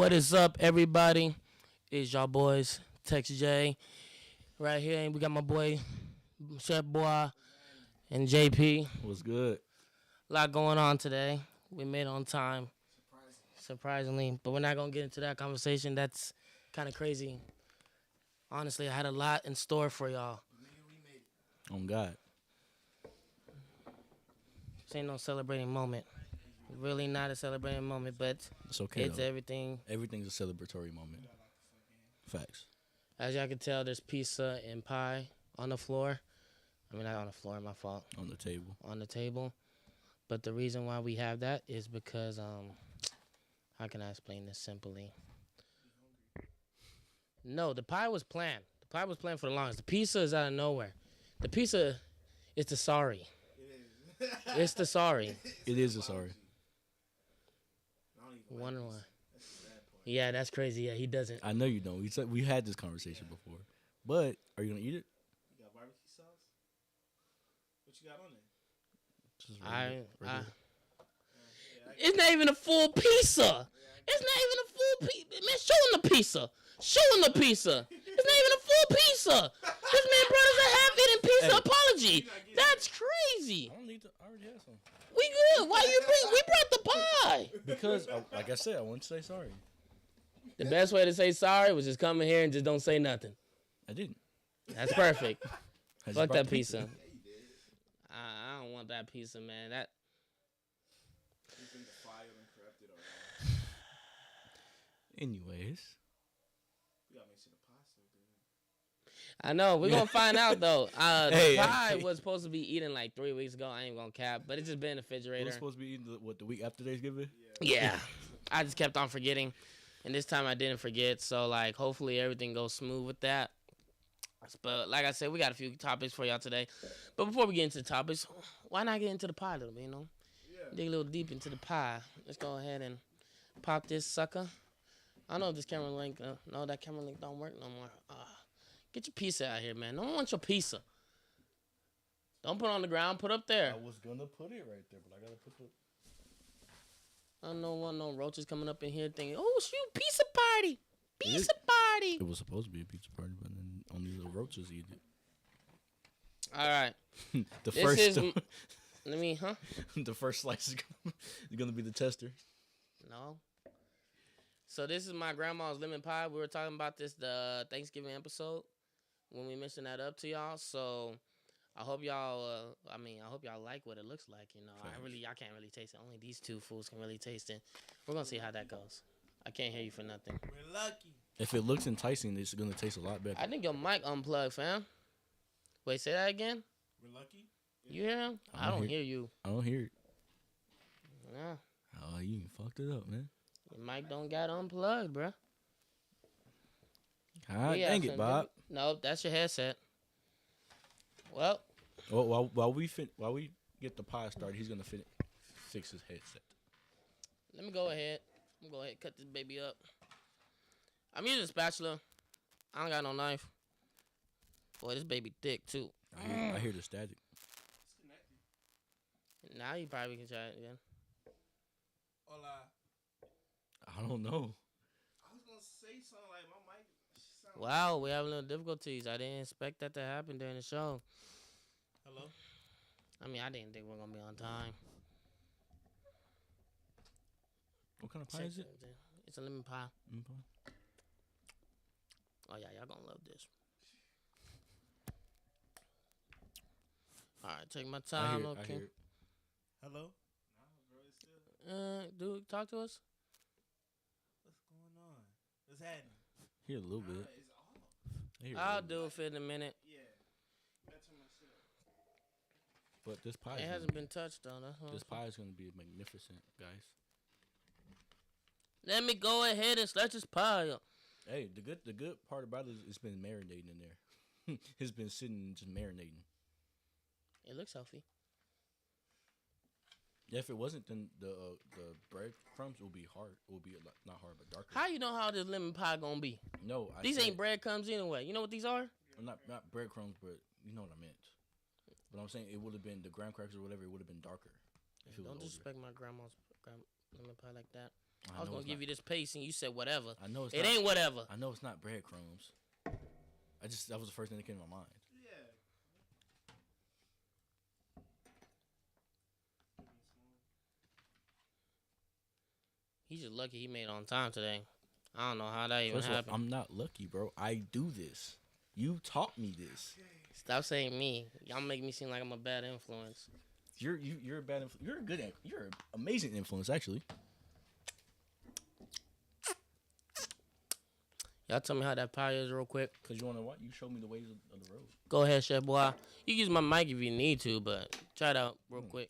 What is up, everybody? It's y'all boys, Tex J, right here. And we got my boy, Chef Boy, and JP. What's good? A lot going on today. We made it on time, surprisingly. But we're not going to get into that conversation. That's kind of crazy. Honestly, I had a lot in store for y'all. On God. This ain't no celebrating moment. Really not a celebrating moment, but It's okay. it's though. everything. Everything's a celebratory moment. Facts. As y'all can tell, there's pizza and pie on the floor. I mean, not on the floor, my fault. On the table. On the table. But the reason why we have that is because, how can I explain this simply? No, the pie was planned. The pie was planned for the longest. The pizza is out of nowhere. The pizza is the sorry. It is. It's the sorry. It is a sorry. Wonder why. Yeah, that's crazy. Yeah, he doesn't. I know you don't. We had this conversation before. But are you gonna eat it? You got barbecue sauce? What you got on it? Just I it's not even a full pizza. It's not even a full pizza. Man, show him the pizza. Show him the pizza. It's not even a full pizza. This man brought us a half-eaten pizza Hey. apology. That's crazy. I don't need to. I already have some. We good. Why you bring? We brought the pie. Because, like I said, I want to say sorry. The best way to say sorry was just come in here and just don't say nothing. I didn't. That's perfect. I just Fuck brought that the pizza. I don't want that pizza, man. That. It's been defiled and corrupted already. Anyways. We gotta make sure the pasta good. I know. We're going to find out, though. Hey, the pie hey. was supposed to be eaten like 3 weeks ago. I ain't going to cap. But it's just been in the We're refrigerator. supposed to be eating the week after Thanksgiving? Yeah. I just kept on forgetting. And this time I didn't forget. So, like, hopefully everything goes smooth with that. But, like I said, we got a few topics for y'all today. But before we get into the topics, why not get into the pie a little bit, you know? Yeah. Dig a little deep into the pie. Let's go ahead and pop this sucker. I don't know if this camera link, no, that camera link don't work no more. Get your pizza out here, man. No one wants your pizza. Don't put it on the ground. Put it up there. I was going to put it right there, but I got to put the... I don't want no roaches coming up in here thinking, oh, shoot, pizza party. Pizza party. It was supposed to be a pizza party, but then only the roaches eat it. All right. The This first... is... Let me, huh? The first slice is gonna be the tester. No. So this is my grandma's lemon pie. We were talking about this the Thanksgiving episode when we mentioned that up to y'all. So I hope y'all. I hope y'all like what it looks like. You know, I can't really taste it. Only these two fools can really taste it. We're gonna see how that goes. I can't hear you for nothing. We're lucky. If it looks enticing, it's gonna taste a lot better. I think your mic unplugged, fam. Wait, say that again. We're lucky. You hear him? I don't hear you. I don't hear it. Yeah. Oh, you fucked it up, man. Your mic don't got unplugged, bruh. God dang it, Bob. Nope, that's your headset. Well, Well, while we get the pie started, he's gonna fix his headset. let me go ahead. I'm gonna go ahead and cut this baby up. I'm using a spatula. I don't got no knife. Boy, this baby thick too. I hear the static. It's connected. Now you probably can try it again. Hola. I don't know. I was gonna say something like my mic sound. Wow, we have a little difficulties. I didn't expect that to happen during the show. Hello. I mean, I didn't think we are gonna be on time. What kind of pie is it? It's a lemon pie. Mm-hmm. Oh yeah, y'all gonna love this. All right, take my time. I Okay. hear it. Hello. Nah, bro. It's still. Dude, talk to us. What's going on? What's happening? Hear a little bit. It's off. I hear a I'll little bit. do it for in a minute. Yeah. Better myself. But this pie. It hasn't been touched on. This pie is gonna be magnificent, guys. Let me go ahead and slice this pie up. Hey, the good part about it is it's been marinating in there. It's been sitting just marinating. It looks healthy. Yeah, if it wasn't, then the breadcrumbs will be hard. It will be a lot, not hard, but darker. How you know how this lemon pie gonna be? No, These ain't breadcrumbs anyway. You know what these are? Not breadcrumbs, but you know what I meant. But I'm saying it would have been the graham crackers or whatever. It would have been darker. If it was Don't older. disrespect my grandma's lemon pie like that. I was gonna give you this paste, and you said whatever. I know it's It not, ain't whatever. I know it's not breadcrumbs. That was the first thing that came to my mind. Yeah. He's just lucky he made it on time today. I don't know how that even First of all, happened. I'm not lucky, bro. I do this. You taught me this. Stop saying me. Y'all make me seem like I'm a bad influence. You're a bad influence. You're an amazing influence, actually. Y'all tell me how that pie is real quick. Cause you wanna what? You showed me the ways of the road. Go ahead, Chef Boy. You can use my mic if you need to, but try it out real quick.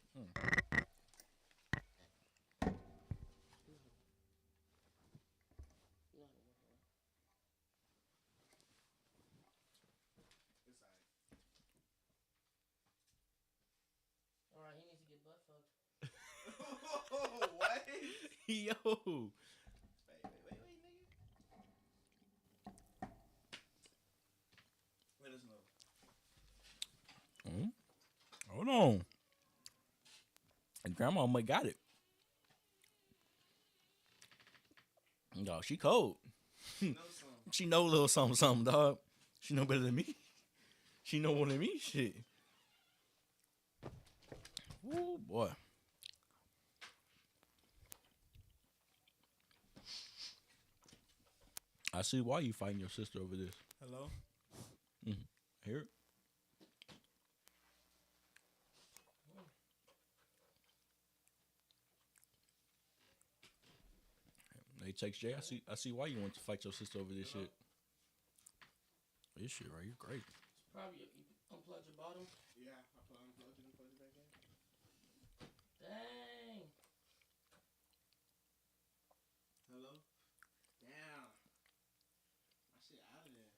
All right, he needs to get butt fucked. What? Yo. Wait, nigga. Let us know. Hold on. And Grandma might got it. No, she cold. Know something. She know a little something, dog. She know better than me. She know more than me. Shit. Ooh, boy. I see why you fighting your sister over this. Hello? Hear it? Hey, Tex J, I see why you want to fight your sister over this shit. This shit right here, great. Probably you unplug your bottom. Yeah, I unplugged it and plugged it back in. Dang. Hello? Damn. My shit out of there.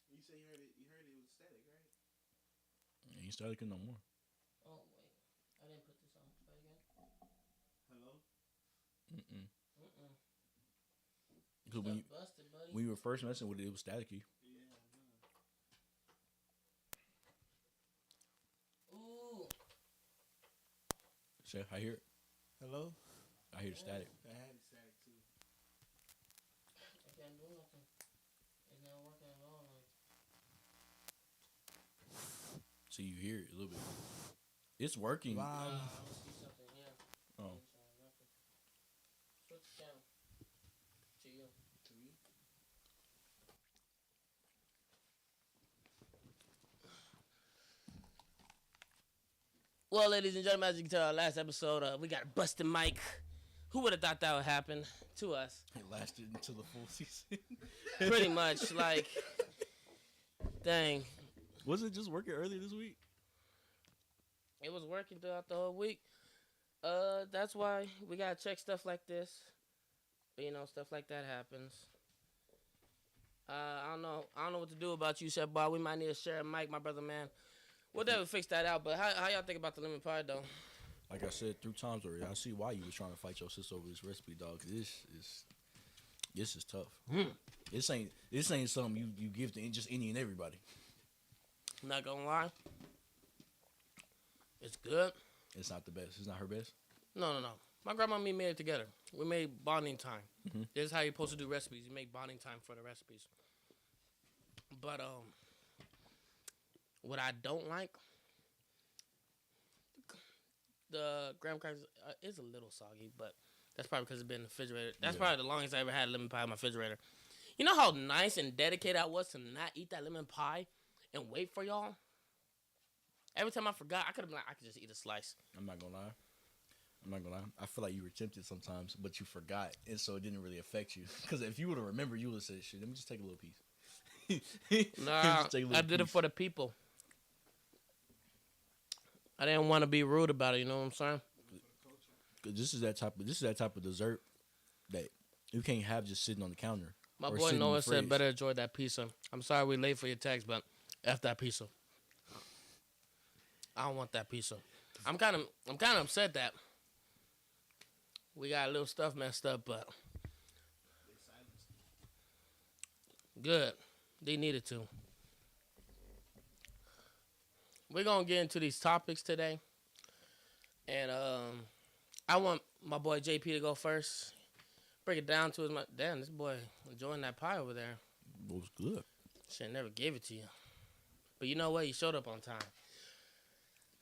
You say you heard it was static, right? Ain't static no more. Oh wait, I didn't put this on. Try again. Hello? Because Busted, buddy. when you were first messing with it, it was staticky. Yeah, I know. Ooh. So I hear it. Hello? I hear the static. I had it static too. I can't do nothing. It's not working at all. Like. So you hear it a little bit. It's working. Wow. I see something. Yeah. Oh. Nothing. Switch down. To you. To me? Well, ladies and gentlemen, as you can tell, our last episode, we got a busted mic. Who would have thought that would happen to us? It lasted until the full season. Pretty much, like, dang. Was it just working earlier this week? It was working throughout the whole week. That's why we gotta check stuff like this. You know, stuff like that happens. I don't know what to do about you, Chef Boy. We might need to share a mic, my brother, man. We'll definitely fix that out. But how y'all think about the lemon pie, though? Like I said 3 times already, I see why you was trying to fight your sister over this recipe, dog. This is tough. This ain't something you give to just any and everybody. I'm not gonna lie. It's good. It's not the best. It's not her best. No. My grandma and me made it together. We made bonding time. This is how you're supposed to do recipes. You make bonding time for the recipes. But what I don't like, the graham crackers is a little soggy, but that's probably because it's been in the refrigerator. That's probably the longest I ever had lemon pie in my refrigerator. You know how nice and dedicated I was to not eat that lemon pie and wait for y'all? Every time I forgot, I could have been like, I could just eat a slice. I'm not gonna lie. I feel like you were tempted sometimes, but you forgot, and so it didn't really affect you. Because if you would have remembered, you would have said, "Shit, let me just take a little piece." Nah, I did it for the people. I didn't want to be rude about it. You know what I'm saying? Cause this is that type of dessert that you can't have just sitting on the counter. My or boy sitting in Noah the said, fridge. "Better enjoy that pizza." I'm sorry we late for your text, but F that pizza. I don't want that pizza. I'm kind of upset that we got a little stuff messed up, but good. They needed to. We're gonna get into these topics today, and I want my boy JP to go first. Break it down to his. Damn, this boy enjoying that pie over there. It was good. Shit, never gave it to you. But you know what? You showed up on time.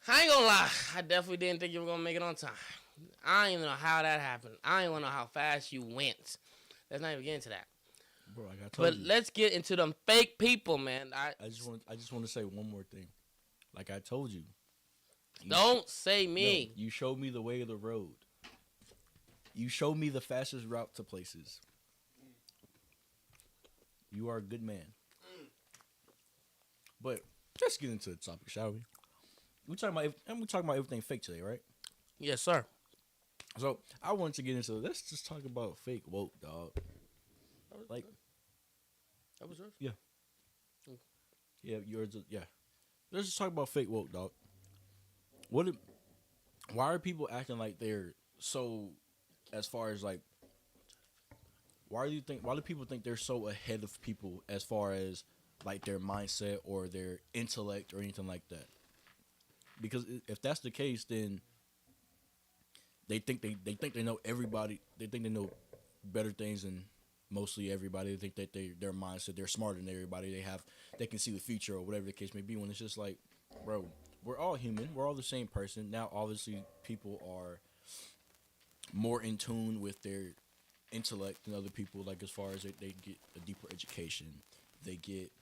I ain't gonna lie. I definitely didn't think you were gonna make it on time. I don't even know how that happened. I don't even know how fast you went. Let's not even get into that. Bro, like I told But you. let's get into them fake people, man. I just want to say one more thing. Like I told you. Don't say me. No, you showed me the way of the road. You showed me the fastest route to places. You are a good man. But let's get into the topic, shall we? We talking about everything fake today, right? Yes, sir. So I wanted to get into. Let's just talk about fake woke, dog. Like, That was yours. yeah, yours. Yeah. Let's just talk about fake woke, dog. Why are people acting like they're so, as far as like, why do people think they're so ahead of people as far as like their mindset or their intellect or anything like that? Because if that's the case, then they think they know everybody. They think they know better things than mostly everybody. They think that their mindset, they're smarter than everybody. They can see the future or whatever the case may be. When it's just like, bro, we're all human. We're all the same person. Now, obviously, people are more in tune with their intellect than other people. Like as far as they get a deeper education, they get,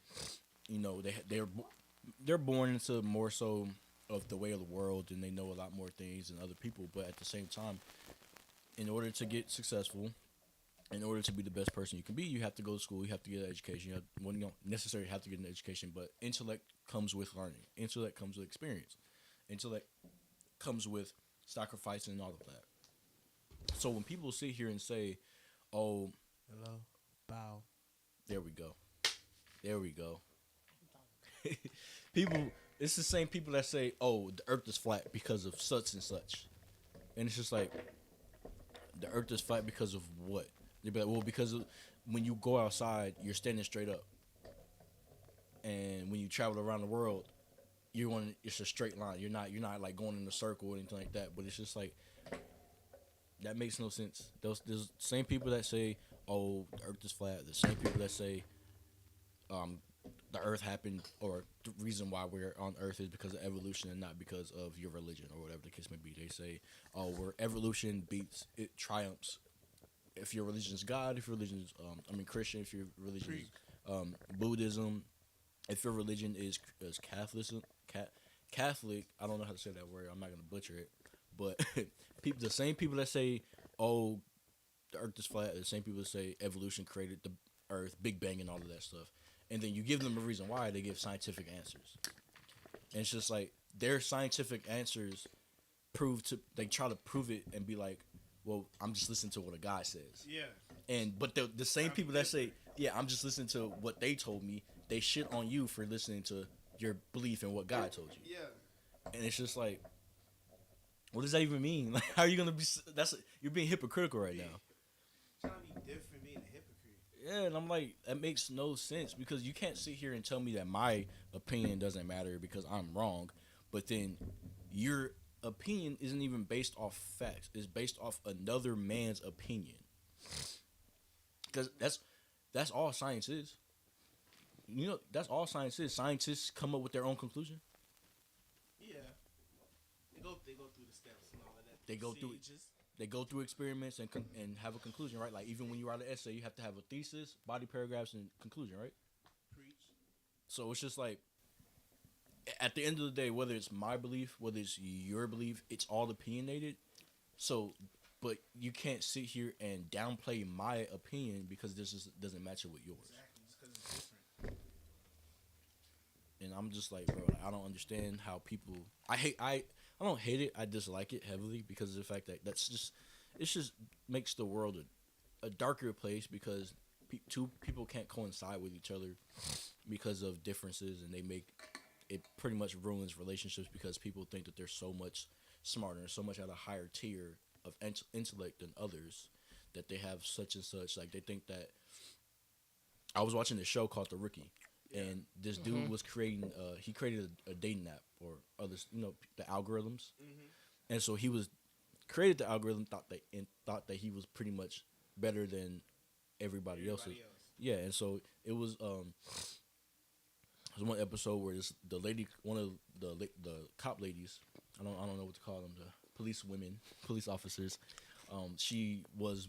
they're born into more so of the way of the world, and they know a lot more things than other people. But at the same time, in order to get successful, in order to be the best person you can be, you have to go to school. You have to get an education. You don't necessarily have to get an education, but intellect comes with learning. Intellect comes with experience. Intellect comes with sacrifice and all of that. So when people sit here and say, "Oh, Hello. Bow. there we go, there we go," people, it's the same people that say, "Oh, the Earth is flat because of such and such," and it's just like, the Earth is flat because of what? They'd be like, well, because when you go outside, you're standing straight up, and when you travel around the world, it's a straight line. You're not like going in a circle or anything like that. But it's just like, that makes no sense. There's same people that say, "Oh, the Earth is flat." The same people that say, the Earth happened, or the reason why we're on Earth is because of evolution and not because of your religion or whatever the case may be. They say, "Oh, where evolution beats, it triumphs." If your religion is God, if your religion is, Christian, if your religion is Buddhism, if your religion is Catholic, I don't know how to say that word. I'm not gonna butcher it, but the same people that say, "Oh, the Earth is flat," are the same people that say evolution created the Earth, Big Bang, and all of that stuff. And then you give them a reason why, they give scientific answers, and it's just like their scientific answers they try to prove it and be like, "Well, I'm just listening to what a guy says." Yeah. But the same people that say, "Yeah, I'm just listening to what they told me," they shit on you for listening to your belief in what God told you. Yeah. And it's just like, what does that even mean? Like, how are you gonna be? You're being hypocritical right now. Trying to be different, being a hypocrite. Yeah, and I'm like, that makes no sense, because you can't sit here and tell me that my opinion doesn't matter because I'm wrong, but then your opinion isn't even based off facts. It's based off another man's opinion. Because that's all science is. That's all science is. Scientists come up with their own conclusion. Yeah. They go through the steps and all of that. They go through Procedures. They go through experiments and have a conclusion, right? Like, even when you write an essay, you have to have a thesis, body paragraphs, and conclusion, right? Preach. So it's just like, at the end of the day, whether it's my belief, whether it's your belief, it's all opinionated. So, but you can't sit here and downplay my opinion because this doesn't match up with yours. Exactly. Just because it's different. And I'm just like, bro, I don't understand how people. I don't hate it. I dislike it heavily because of the fact that it just makes the world a darker place, because two people can't coincide with each other because of differences, and it pretty much ruins relationships because people think that they're so much smarter and so much at a higher tier of intellect than others, that they have such and such. Like, they think that. I was watching a show called The Rookie. And this dude was creating, he created a dating app or others, the algorithms. And so he was created the algorithm thought that he was pretty much better than everybody else. Yeah, and so it was there's one episode where the lady, one of the cop ladies, I don't know what to call them, the police officers. She was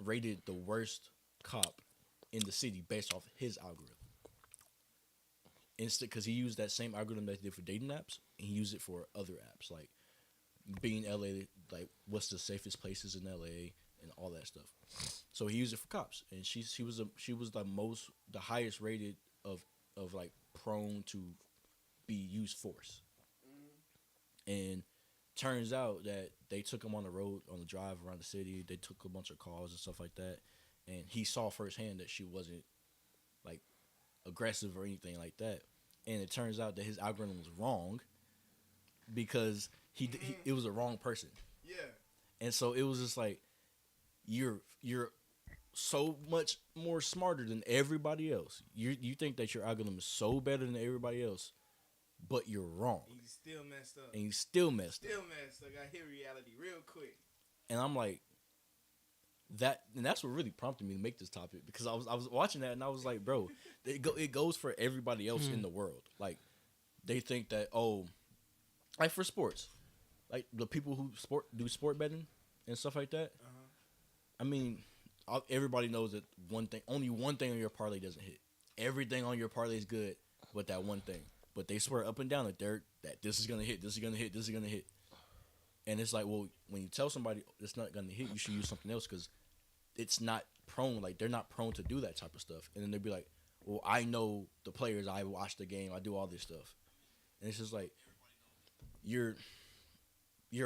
rated the worst cop in the city based off his algorithm. Instead, because he used that same algorithm that he did for dating apps, and he used it for other apps like being LA, like what's the safest places in LA and all that stuff. So he used it for cops, and she was the highest rated of like prone to be used force. And turns out that they took him on the road on the drive around the city. They took a bunch of calls and stuff like that, and he saw firsthand that she wasn't like aggressive or anything like that. And it turns out that his algorithm was wrong because it was a wrong person. Yeah. And so it was just like you're so much more smarter than everybody else. You think that your algorithm is so better than everybody else, but you're wrong. And you still messed up. And you still messed up. Still messed up. I hit reality real quick. And I'm like, that's what really prompted me to make this topic, because I was watching that and I was like, bro, it goes for everybody else in the world. Like, they think that, oh, like for sports, like the people who do sport betting and stuff like that. I mean, everybody knows that only one thing on your parlay doesn't hit. Everything on your parlay is good, but that one thing. But they swear up and down that this is gonna hit, this is gonna hit, this is gonna hit. And it's like, well, when you tell somebody it's not gonna hit, you should use something else, because it's not prone. Like, they're not prone to do that type of stuff. And then they'll be like, well, I know the players, I watch the game, I do all this stuff. And it's just like you're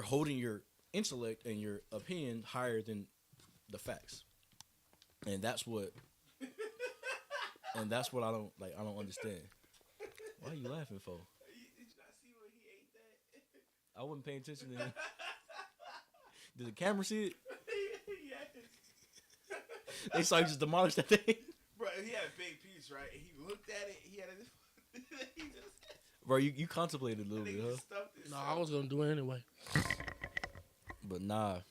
holding your intellect and your opinion higher than the facts. And that's what I don't understand. Why are you laughing for? Did you not see when he ate that? I wasn't paying attention to him. Did the camera see it? Yes. They saw you just demolish that thing. Bro, he had a big piece, right? And he looked at it. He had it. He just. Bro, you contemplated a little bit, huh? No, I was gonna do it anyway. But nah.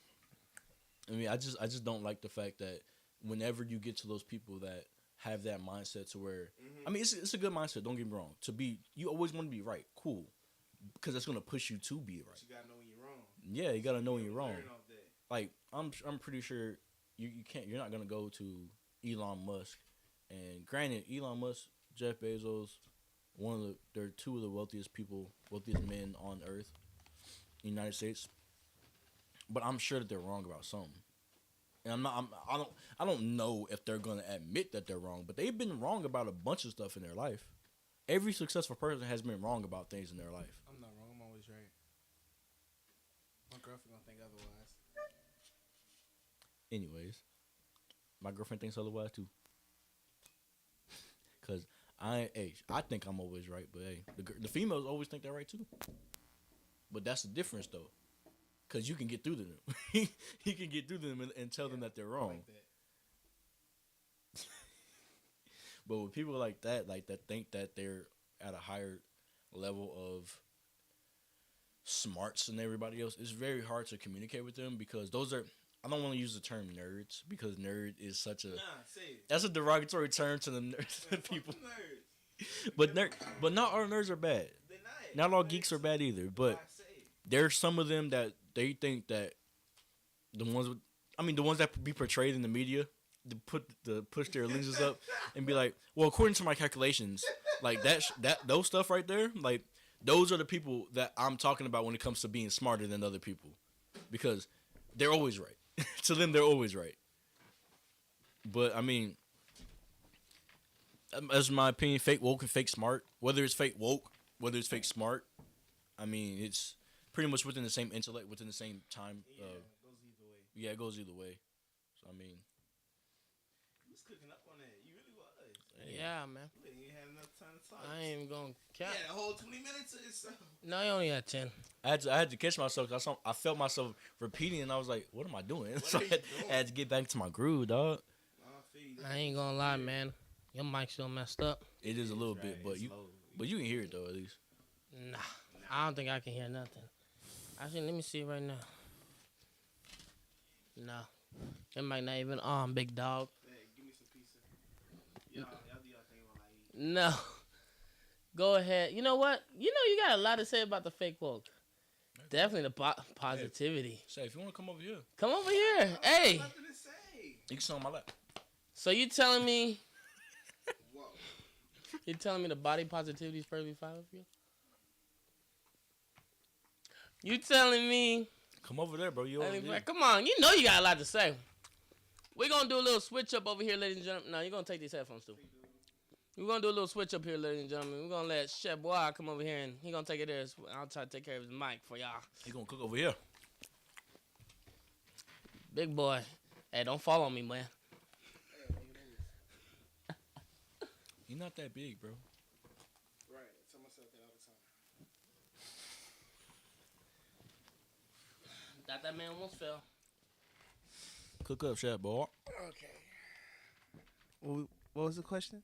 I mean, I just don't like the fact that whenever you get to those people that have that mindset to where, I mean, it's a good mindset. Don't get me wrong. You always want to be right, cool, because that's gonna push you to be right. But you gotta know when you're wrong. Yeah, you gotta know when you're wrong. Learn off that. Like, I'm pretty sure you're not gonna go to Elon Musk, and granted, Elon Musk, Jeff Bezos, they're two of the wealthiest men on earth, in the United States. But I'm sure that they're wrong about something. And I don't know if they're gonna admit that they're wrong, but they've been wrong about a bunch of stuff in their life. Every successful person has been wrong about things in their life. I'm not wrong. I'm always right. My girlfriend gonna think otherwise. Anyways, my girlfriend thinks otherwise too. Cause I think I'm always right, but hey, the females always think they're right too. But that's the difference though. Because you can get through to them. He can get through to them and tell them that they're wrong. Like that. But with people like that think that they're at a higher level of smarts than everybody else, it's very hard to communicate with them, because I don't want to use the term nerds, because nerd is such a... Nah, say it. That's a derogatory term to the nerds people. Nerds. But not all nerds are bad. They're not. Not all geeks are bad either, but there's some of them that they think that the ones that be portrayed in the media, to push their lenses up and be like, well, according to my calculations, like those stuff right there, like those are the people that I'm talking about when it comes to being smarter than other people, because they're always right. To them, they're always right. But I mean, that's my opinion. Fake woke and fake smart. Whether it's fake woke, whether it's fake smart, I mean, it's pretty much within the same intellect, within the same time. Yeah, it goes either way. Yeah, it goes either way. So I mean, You was cooking up on that. You really was. Yeah, man. You ain't had enough time to talk. I ain't even gonna Yeah, count. the whole 20 minutes to itself. No, you only had 10. I had to catch myself, because I felt myself repeating, and I was like, what am I doing? So are you doing? I had to get back to my groove, dog. I ain't gonna lie, man. Your mic's still messed up. It is a little bit, but you can hear it though, at least. Nah, I don't think I can hear nothing. Actually, let me see right now. No, it might not even big dog. Hey, give me some pizza. Y'all do y'all thing while I eat. No. Go ahead. You know what? You got a lot to say about the fake woke. Definitely the positivity. Say, if you want to come over here, Come over here. Hey. Nothing to say. you can sit on my lap. So you telling me Whoa. the body positivity is perfectly fine with you? You telling me? Come over there, bro. You over there. Come on. You know you got a lot to say. We're gonna do a little switch up over here, ladies and gentlemen. No, you're gonna take these headphones too. We're gonna do a little switch up here, ladies and gentlemen. We're gonna let Chef Bois come over here and he gonna take it there. I'll try to take care of his mic for y'all. He gonna cook over here. Big boy. Hey, don't fall on me, man. You're not that big, bro. Right. I tell myself that all the time. That man almost fell. Cook up, chef boy. Okay. What was the question?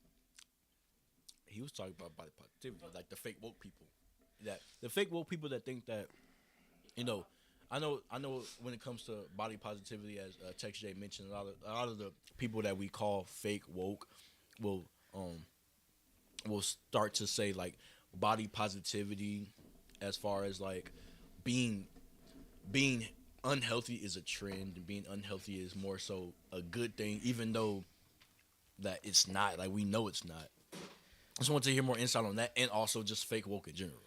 He was talking about body positivity, like the fake woke people. That the fake woke people that think that, I know when it comes to body positivity, as Tex J mentioned, a lot of the people that we call fake woke will start to say like body positivity as far as like being unhealthy is a trend and being unhealthy is more so a good thing, even though that it's not. Like, we know it's not. I just want to hear more insight on that, and also just fake woke in general.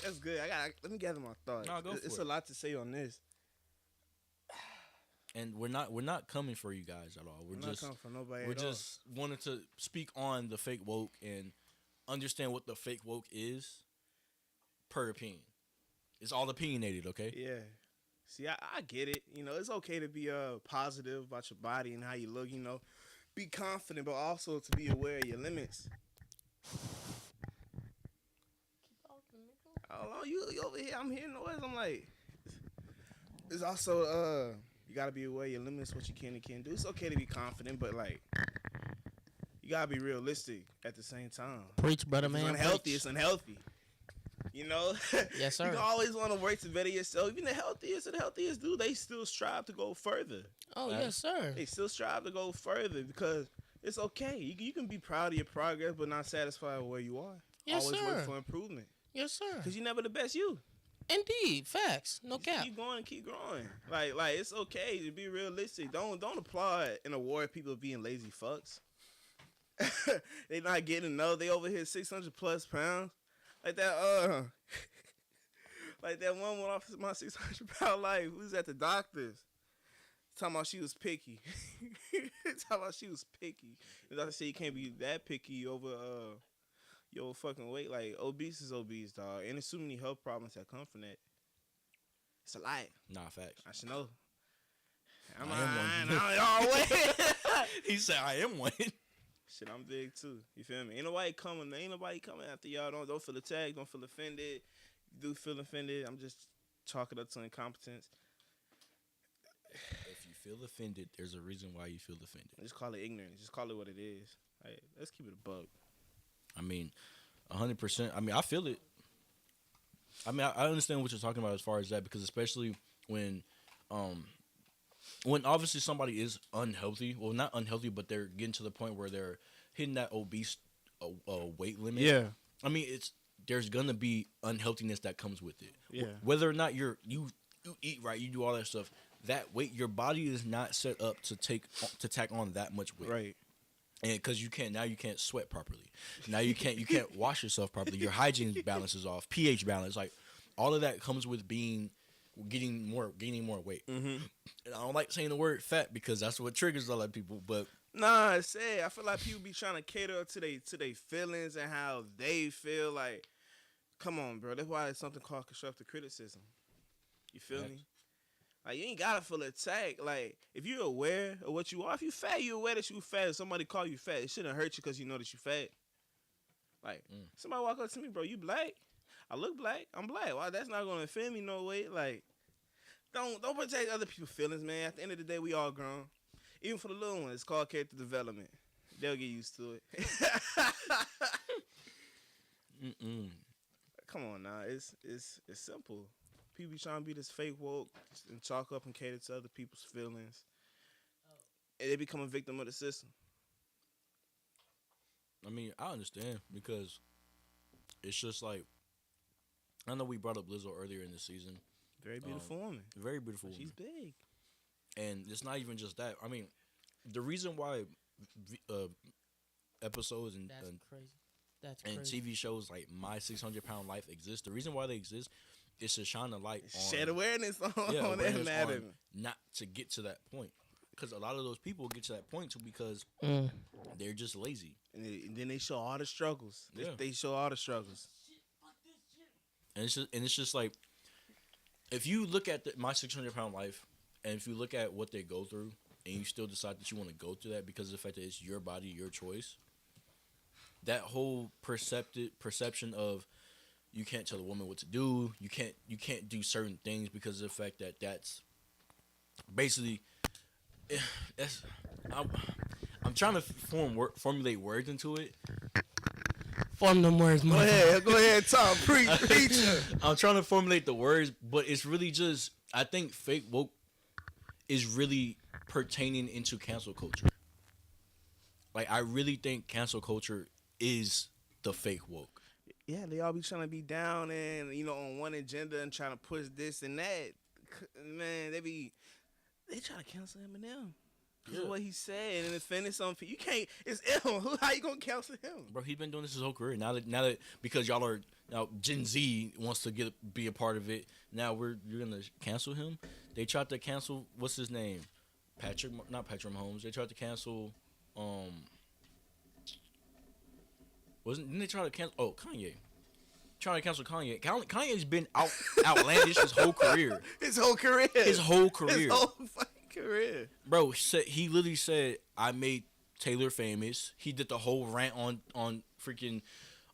That's good. Let me gather my thoughts. No, go for it's it. a lot to say on this. And we're not coming for you guys at all. We're not coming for nobody. We're at all. just wanting to speak on the fake woke and understand what the fake woke is per opinion. It's all opinionated, okay? Yeah. See, I get it. It's okay to be positive about your body and how you look. Be confident, but also to be aware of your limits. How long you over here? I'm hearing noise. I'm like, it's also you gotta be aware of your limits, what you can and can't do. It's okay to be confident, but like, you gotta be realistic at the same time. Preach, brother, If man. it's unhealthy. Preach. It's unhealthy. Yes, sir. You can always want to work to better yourself. Even the healthiest do, they still strive to go further. Oh, yes, sir. They still strive to go further because it's okay. You can be proud of your progress, but not satisfied with where you are. Yes, always sir. work for improvement. Yes, sir. Because you're never the best you. Indeed. Facts. No Just cap. keep going and keep growing. Like it's okay to be realistic. Don't applaud and award people being lazy fucks. They not getting enough. They over here 600 plus pounds. Like that like that one went off my 600 pound life. We was at the doctor's. Talking about she was picky. Talking about she was picky. The doctor said you can't be that picky over your fucking weight. Like, obese is obese, dog. And there's so many health problems that come from that. It's a lie. Nah, facts. I should know. I am one. He said I am one. Shit, I'm big too. You feel me? Ain't nobody coming after y'all. Don't feel attacked. Don't feel offended. You do feel offended. I'm just chalking up to incompetence. If you feel offended, there's a reason why you feel offended. Just call it ignorance. Just call it what it is. Hey, let's keep it a buck. I mean, 100%. I mean, I feel it. I mean, I understand what you're talking about as far as that, because especially when obviously somebody is unhealthy, well, not unhealthy, but they're getting to the point where they're hitting that obese weight limit. Yeah. I mean, there's gonna be unhealthiness that comes with it. Yeah. Whether or not you eat right, you do all that stuff. That weight, your body is not set up to tack on that much weight. Right. And because you can't sweat properly. Now you can't wash yourself properly. Your hygiene balance is off. pH balance, like all of that comes with gaining more weight. Mm-hmm. And I don't like saying the word fat because that's what triggers a lot of people. But Nah, I feel like people be trying to cater to their feelings and how they feel. Like, come on, bro. That's why it's something called constructive criticism. You feel me? Like, you ain't gotta feel attacked. Like, if you're aware of what you are, if you fat, you aware that you fat. If somebody call you fat, it shouldn't hurt you because you know that you fat. Like, somebody walk up to me, bro, you black? I look black. I'm black. Well, that's not gonna offend me no way. Like, don't protect other people's feelings, man. At the end of the day, we all grown. Even for the little ones, it's called character development. They'll get used to it. Come on now, it's simple. People be trying to be this fake woke and chalk up and cater to other people's feelings, and they become a victim of the system. I mean, I understand because it's just like I know we brought up Lizzo earlier in the season. Very beautiful woman. Very beautiful woman. She's big. And it's not even just that. I mean, the reason why episodes That's crazy. That's and crazy. TV shows like My 600-Pound Life exist, the reason why they exist is to shine a light on Shed awareness on, yeah, on that awareness matter. on not to get to that point. Because a lot of those people get to that point too because they're just lazy. And then they show all the struggles. Yeah. They show all the struggles. And it's just like if you look at My 600-Pound Life and if you look at what they go through and you still decide that you want to go through that because of the fact that it's your body, your choice, that whole perception of you can't tell a woman what to do, you can't do certain things because of the fact that that's basically that's I'm trying to formulate words into it. Form them words, Go ahead, Tom. Preacher. I'm trying to formulate the words, but it's really just I think fake woke is really pertaining into cancel culture. Like I really think cancel culture is the fake woke. Yeah, they all be trying to be down and on one agenda and trying to push this and that. Man, they try to cancel Eminem. Because of what he said and offended some people. You can't. It's ill. How you gonna cancel him? Bro, he's been doing this his whole career. Now that because y'all are now Gen Z wants to be a part of it. Now you're gonna cancel him. They tried to cancel what's his name, not Patrick Mahomes. They tried to cancel didn't they try to cancel Kanye? Trying to cancel Kanye. Kanye's been outlandish his whole career. His whole career. His whole career. His whole fucking career. Bro, he literally said, I made Taylor famous. He did the whole rant on freaking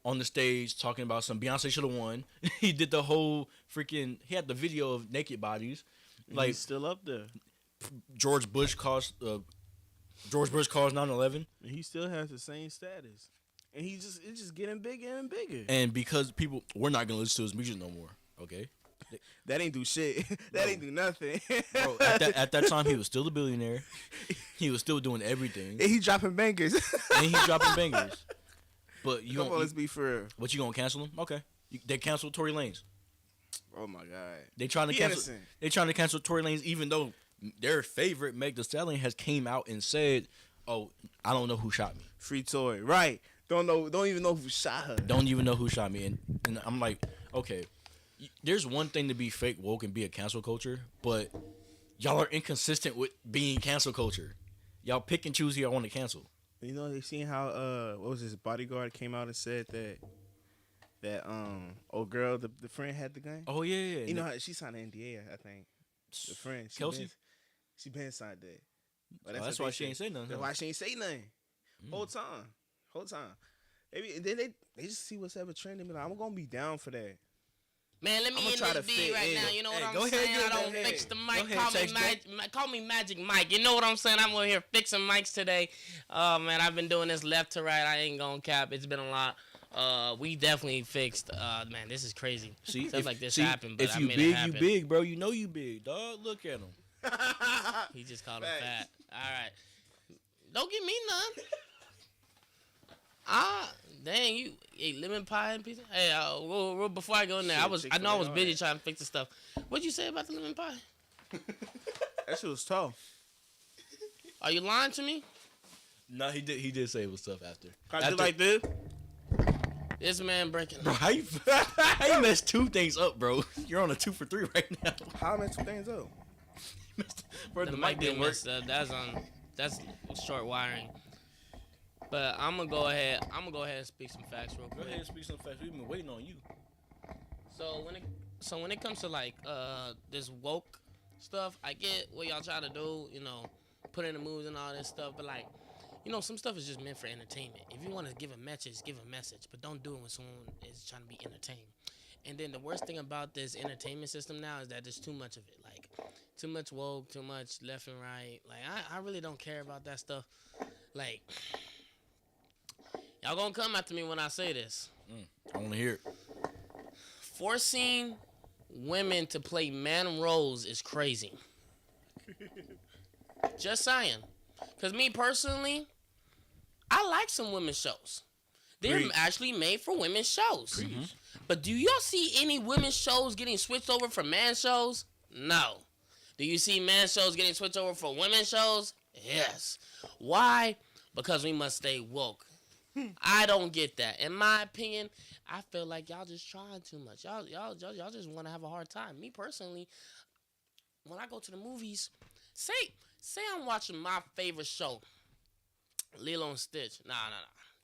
on the stage talking about some Beyonce should have won. He did the whole freaking he had the video of naked bodies. Like he's still up there. George Bush caused 9/11. And he still has the same status. And it's just getting bigger and bigger. And because we're not gonna listen to his music no more. Okay. That ain't do shit. That ain't do nothing. Bro, at that time he was still a billionaire. He was still doing everything. And he dropping bangers. And he's dropping bangers. But let's be for real. But you gonna cancel him? Okay. They canceled Tory Lanez. Oh my god. They trying to cancel Tory Lanez even though their favorite Meg Thee Stallion has came out and said, "Oh, I don't know who shot me." Free Tory. Right. Don't even know who shot her. Don't even know who shot me. And I'm like, okay, there's one thing to be fake woke and be a cancel culture, but y'all are inconsistent with being cancel culture. Y'all pick and choose who y'all want to cancel. They seen how what was his bodyguard came out and said that old girl, the friend had the gun. Oh yeah. You know how she signed an NDA, I think. The friend, Kelsey? She been signed that. But that's why she ain't say nothing. That's why she ain't say nothing. Whole time. Maybe and then they just see what's ever trending. Like, I'm gonna be down for that. Man, let me I'ma in try this to beat fit right in. now. You know Hey, what go I'm ahead, saying? I go don't ahead. fix the Go mic. ahead, Tex J. Call me Magic Mike. You know what I'm saying? I'm over here fixing mics today. Man, I've been doing this left to right. I ain't gonna cap. It's been a lot. We definitely fixed. Man, this is crazy. See, Stuff like this happened, but if I you made big, it happen. you big, bro. You know you big, dog. Look at him. He just called him Facts. fat. All right. Don't give me none. Dang, you ate lemon pie and pizza? Hey, before I go in there, Shit, I know I was Chick-fil-A, busy trying to fix the stuff. What'd you say about the lemon pie? That shit was tough. Are you lying to me? No, he did say it was tough after. I did like this. This man breaking. Bro, how you messed two things up, bro? You're on a 2 for 3 right now. How I messed two things up? Bro, The mic didn't work. That's short wiring. But I'm gonna go ahead and speak some facts real Go quick. ahead and speak some facts. We've been waiting on you. So when it comes to like this woke stuff, I get what y'all try to do, put in the moves and all this stuff, but like, some stuff is just meant for entertainment. If you want to give a message, give a message, but don't do it when someone is trying to be entertained. And then the worst thing about this entertainment system now is that there's too much of it. Like, too much woke, too much left and right. Like, I really don't care about that stuff. Like, y'all gonna come after me when I say this. I want to hear it. Forcing women to play man roles is crazy. Just saying. Because me personally, I like some women's shows. They're Preach. actually made for women's shows. Preach. But do y'all see any women's shows getting switched over for man shows? No. Do you see man shows getting switched over for women's shows? Yes. Why? Because we must stay woke. I don't get that. In my opinion, I feel like y'all just trying too much. Y'all just want to have a hard time. Me personally, when I go to the movies, say I'm watching my favorite show, Lilo and Stitch. Nah.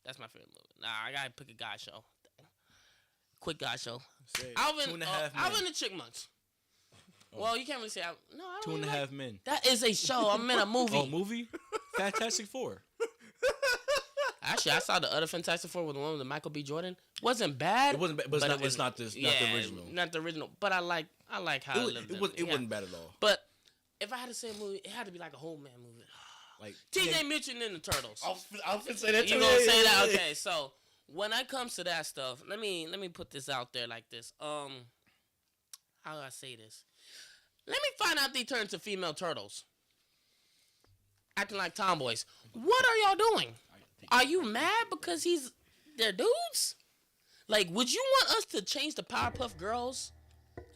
That's my favorite movie. Nah, I gotta pick a guy show. Quick guy show. Alvin and the Chipmunks. Well, you can't really say. I don't Two and a really Half Men. That is a show. I meant a movie. Oh, movie? Fantastic Four. Actually, I saw the other Fantastic Four with the one with Michael B. Jordan. Wasn't bad. It wasn't bad, but it's not the original. Not the original. But I like how it wasn't bad at all. But if I had to say a movie, it had to be like a whole man movie. Like Teenage Mutant Ninja Turtles. I was gonna say that too. You gonna say that? Okay, so when it comes to that stuff, let me put this out there like this. How do I say this? Let me find out they turn to female turtles. Acting like tomboys. What are y'all doing? Are you mad because they're dudes? Like, would you want us to change the Powerpuff Girls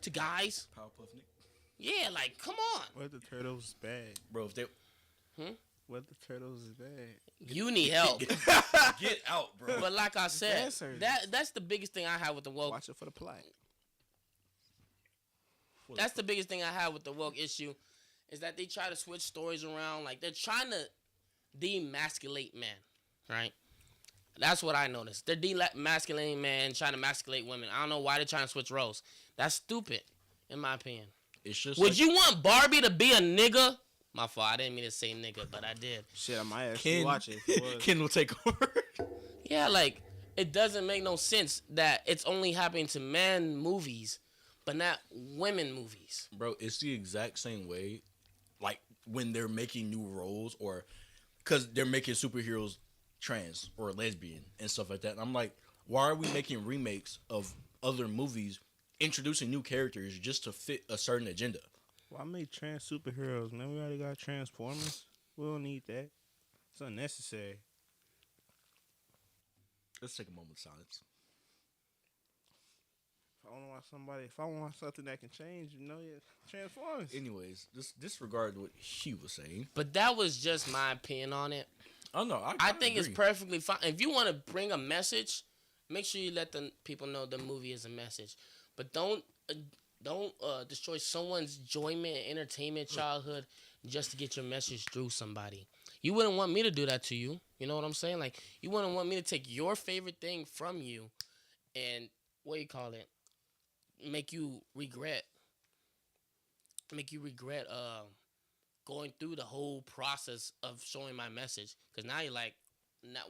to guys? Powerpuff Nick. Yeah, like, come on. What the turtles is bad, Bro, if they What the turtles is bad. You need help. get out, bro. But like I said, Answers. that's the biggest thing I have with the woke. Watch it for the plot. That's the biggest thing I have with the woke issue, is that they try to switch stories around. Like, they're trying to demasculate men, right? That's what I noticed. They're demasculating men, trying to masculate women. I don't know why they're trying to switch roles. That's stupid, in my opinion. It's just Would you want Barbie to be a nigga? My fault. I didn't mean to say nigga, but I did. Shit, I might actually watch it. If it was. Ken will take over. Yeah, like, it doesn't make no sense that it's only happening to men movies, but not women movies. Bro, it's the exact same way, like, when they're making new roles, or because they're making superheroes trans or lesbian and stuff like that. And I'm like, why are we making remakes of other movies, introducing new characters just to fit a certain agenda? Why make trans superheroes, man? We already got Transformers. We don't need that. It's unnecessary. Let's take a moment of silence. If I want something that can change, yeah, Transformers. Anyways, disregard what he was saying. But that was just my opinion on it. Oh no, I think it's perfectly fine. If you want to bring a message, make sure you let the people know the movie is a message. But don't destroy someone's enjoyment, entertainment, childhood just to get your message through somebody. You wouldn't want me to do that to you. You know what I'm saying? Like, you wouldn't want me to take your favorite thing from you and make you regret going through the whole process of showing my message. Because now you're like,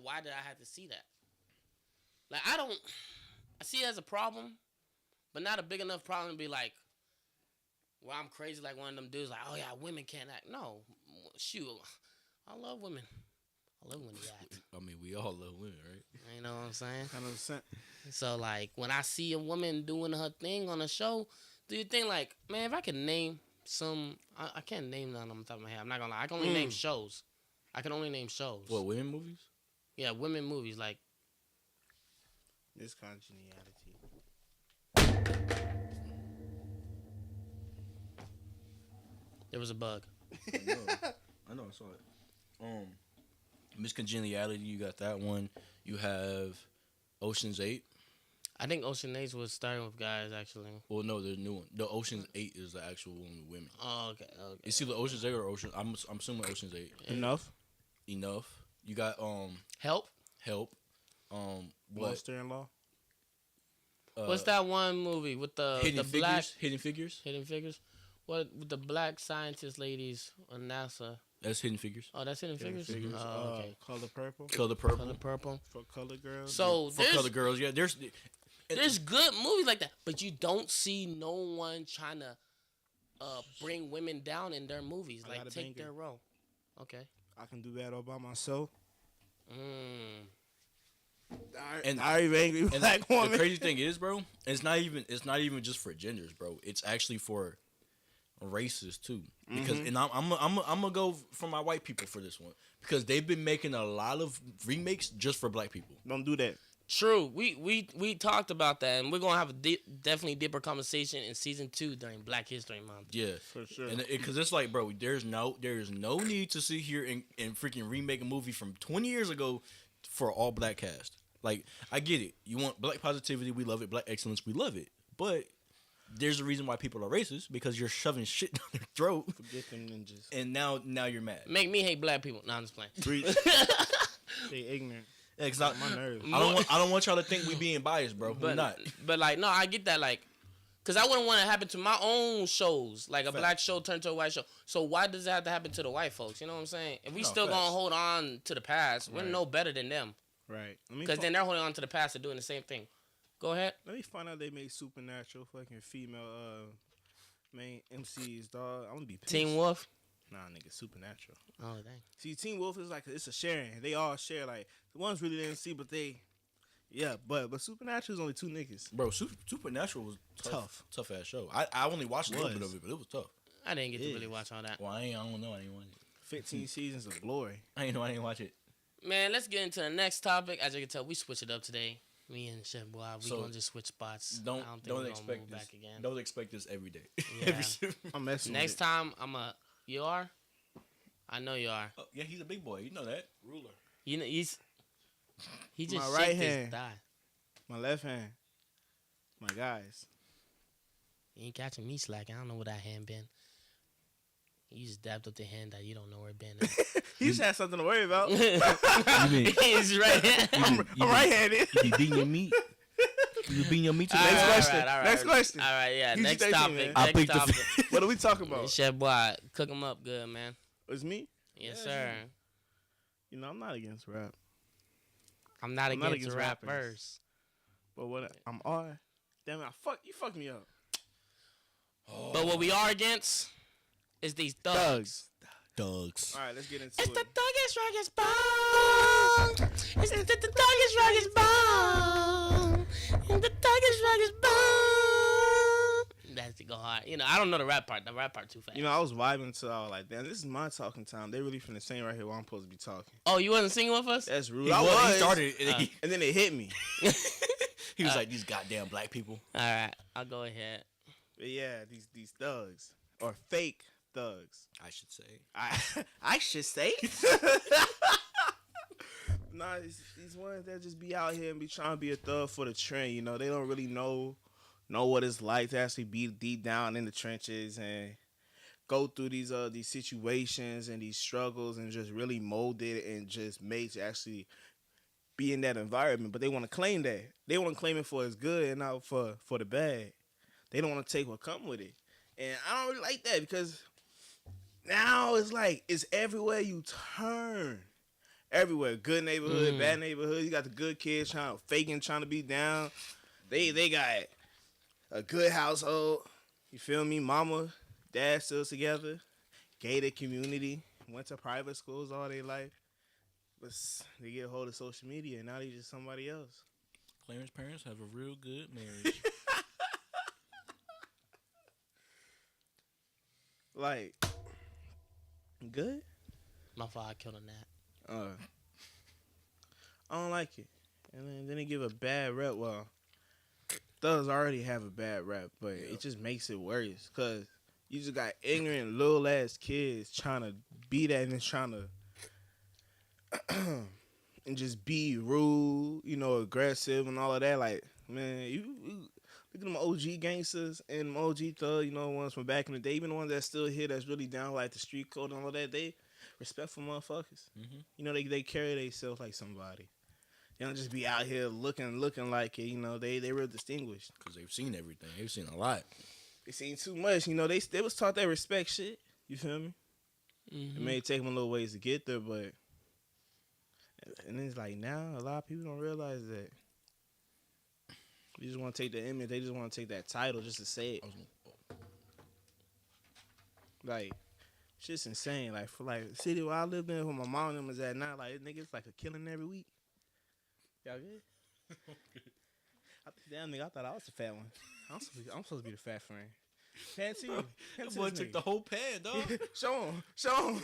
why did I have to see that? Like, I see it as a problem, but not a big enough problem to be like, well, I'm crazy like one of them dudes, like, oh yeah, women can't act. No, shoot, I love women. I love when they act. I mean, we all love women, right? You know what I'm saying? 100%. So, like, when I see a woman doing her thing on a show, do you think, like, man, if I could name I can't name none on the top of my head. I'm not gonna lie. I can only name shows. What, women movies? Yeah, women movies, like. This congeniality. There was a bug. I know, I saw it. Miss Congeniality, you got that one. You have Ocean's 8. I think Ocean 8 was starting with guys, actually. Well, no, there's a new one. The Ocean's 8 is the actual one with women. Oh, okay. It's either Ocean's 8 or Ocean. I'm assuming Ocean's 8. Enough. You got Help. Monster-in-Law. What's that one movie with the black Hidden Figures? Hidden Figures? What with the black scientist ladies on NASA? That's Hidden Figures. Oh, that's Hidden Figures. Oh, okay. Color Purple. Color Purple. Color Purple. For Color Girls. So For Color Girls, yeah. There's good movies like that, but you don't see no one trying to bring women down in their movies, like take their role. Okay. I Can Do That All By Myself. And I even angry and black the woman. crazy thing is, bro, it's not even just for genders, bro. It's actually for races too. Because and I'm gonna go for my white people for this one because they've been making a lot of remakes just for black people. Don't do that. True. We talked about that, and we're gonna have a definitely deeper conversation in season 2 during Black History Month. Yeah, For sure. And because it's like, bro, there's no need to sit here and freaking remake a movie from 20 years ago for all black cast. Like, I get it. You want black positivity, we love it. Black excellence, we love it. But there's a reason why people are racist because you're shoving shit down their throat, Forget them ninjas. and now you're mad. Make me hate black people. No, I'm just playing. Preach. They ignorant. Yeah, 'cause My nerves. I don't want y'all to think we being biased, bro. We're not. But like, no, I get that. Like, cause I wouldn't want it to happen to my own shows, like a Fact. black show turned to a white show. So why does it have to happen to the white folks? You know what I'm saying? If we No, still facts. gonna hold on to the past, we're Right. no better than them. Right. Because then they're holding on to the past and doing the same thing. Go ahead. Let me find out they made Supernatural fucking female main MCs, dog. I'm gonna be pissed. Teen Wolf. Nah, nigga, Supernatural. Oh dang. See, Teen Wolf is like it's a sharing. They all share. Like the ones really didn't see, but they, yeah. But Supernatural is only 2 niggas. Bro, Supernatural was tough ass show. I only watched a little bit of it, but it was tough. I didn't get to Yeah. really watch all that. Well, I don't know. I didn't watch it. 15 seasons of glory. I didn't watch it. Man, let's get into the next topic. As you can tell, we switch it up today. Me and Chef Boy, we So, gonna just switch spots. Don't I don't think we're gonna expect move this. back again. Don't expect this every day. Yeah. I'm messing. Next with it. time, You are? I know you are. Oh, yeah, he's a big boy. You know that. Ruler. You know he just My shaked right his hand. thigh. My left hand. My guys. You ain't catching me slacking. I don't know where that hand been. You just dabbed up the hand that you don't know where it been. He just had something to worry about. You mean He's right hand. I'm right-handed. you be beating your meat? You be beating your meat today? Next All right, question. all right, all Next right. question. All right, yeah. PG-13, Next man. topic. I Next picked the- topic. What are we talking about? Chef Boy, cook him up good, man. It's me. Yes, Yeah, sir. You know, I'm not against rap. I'm not I'm not against against rap rappers. verse. But what I'm on. Damn it, you fucked me up. But what we are against is these thugs. Dogs. All right, let's get into It's it. the thuggish rugged bone. It's the thuggish rugged bone. It's the thuggish rugged bone. That's to go hard. You know, I don't know the rap part. The rap part too fast. You know, I was vibing to all like, damn, this is my talking time. They really finna sing right here while I'm supposed to be talking. Oh, you wasn't singing with us? That's rude. He I was. was. He started. And And then it hit me. he was like, "These goddamn black people." All right, I'll go ahead. But yeah, these thugs. Or fake thugs. I should say. I should say. Nah, these ones that just be out here and be trying to be a thug for the trend. You know, they don't really know what it's like to actually be deep down in the trenches and go through these situations and these struggles and just really mold it and just made to actually be in that environment. But they want to claim that. They want to claim it for its good and not for the bad. They don't want to take what come with it. And I don't really like that because now it's like it's everywhere you turn. Everywhere. Good neighborhood, bad neighborhood. You got the good kids trying to be down. They got a good household. You feel me? Mama, dad still together. Gated community. Went to private schools all their life. But they get a hold of social media and now they just somebody else. Clarence parents have a real good marriage. Like, good? My father killed a gnat. I don't like it. And then they give a bad rep. Well, thugs already have a bad rep, but it just makes it worse. Because you just got ignorant little ass kids trying to be that and trying to and just be rude, you know, aggressive and all of that. Like, man, you look at them OG gangsters and them OG thugs, you know, ones from back in the day, even the ones that still here that's really down like the street code and all that. They respectful motherfuckers. Mm-hmm. You know, they carry themselves like somebody. They don't just be out here looking like it. You know, they real distinguished. Because they've seen everything. They've seen a lot. They seen too much. You know, they was taught that respect shit. You feel me? Mm-hmm. It may take them a little ways to get there, but and it's like now a lot of people don't realize that. You just want to take the image. They just want to take that title just to say it. Like, shit's insane. Like for like the city where I lived in, where my mom and them was at now, like niggas like a killing every week. Y'all good? Damn, nigga, I thought I was the fat one. I'm supposed to be the fat friend. Pan to you. Pan That to boy this took nigga. the whole pan, dog. Show him. Show him.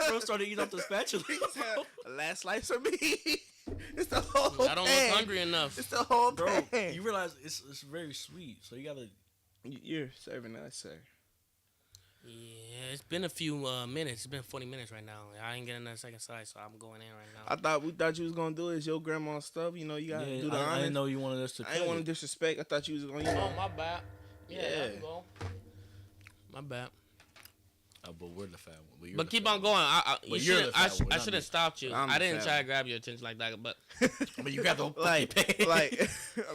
Bro started eating off the spatula. Last slice for me. It's the whole I don't pan. look hungry enough. It's the whole Bro, pan. you realize it's very sweet, so you gotta. You're serving that, sir. Yeah, it's been a few minutes. It's been 40 minutes right now. I ain't getting that second slice, so I'm going in right now. We thought you was gonna do it. It's your grandma's stuff. You know, you gotta do the I honors. didn't know you wanted us to. I didn't want to disrespect. I thought you was gonna. You know, Oh, my bad. Yeah. Yeah. I can go. My bad. But we're the fat one. But keep on going. But you're the fat one, I not should me. have stopped you. I'm I the didn't fat try to one. grab your attention like that, but I mean, you got the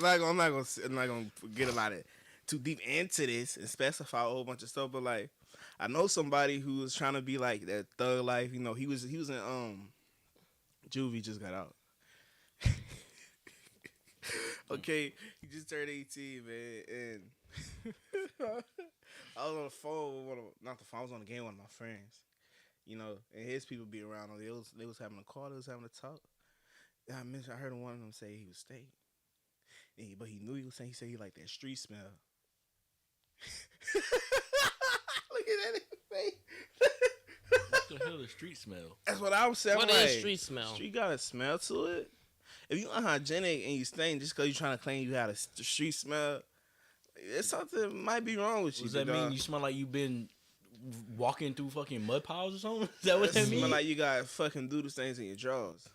like, I'm not gonna get a lot of too deep into this and specify a whole bunch of stuff. But like, I know somebody who was trying to be like that thug life. You know, he was in juvie, just got out. Okay, he just turned 18, man, and I was on the phone with not the phone. I was on the game with one of my friends, you know, and his people be around. They was having a call. They was having a talk. And I heard one of them say he was straight, but he knew he was saying. He said he liked that street smell. Look at that face. What the hell is street smell? That's what I was saying. what like, is street smell? Street got a smell to it. If you unhygienic and you stink just because you trying to claim you had a street smell, it's something might be wrong with you. Does that dog. mean you smell like you've been walking through fucking mud piles or something? Is that what that Smell means? like you got fucking doodle stains in your drawers.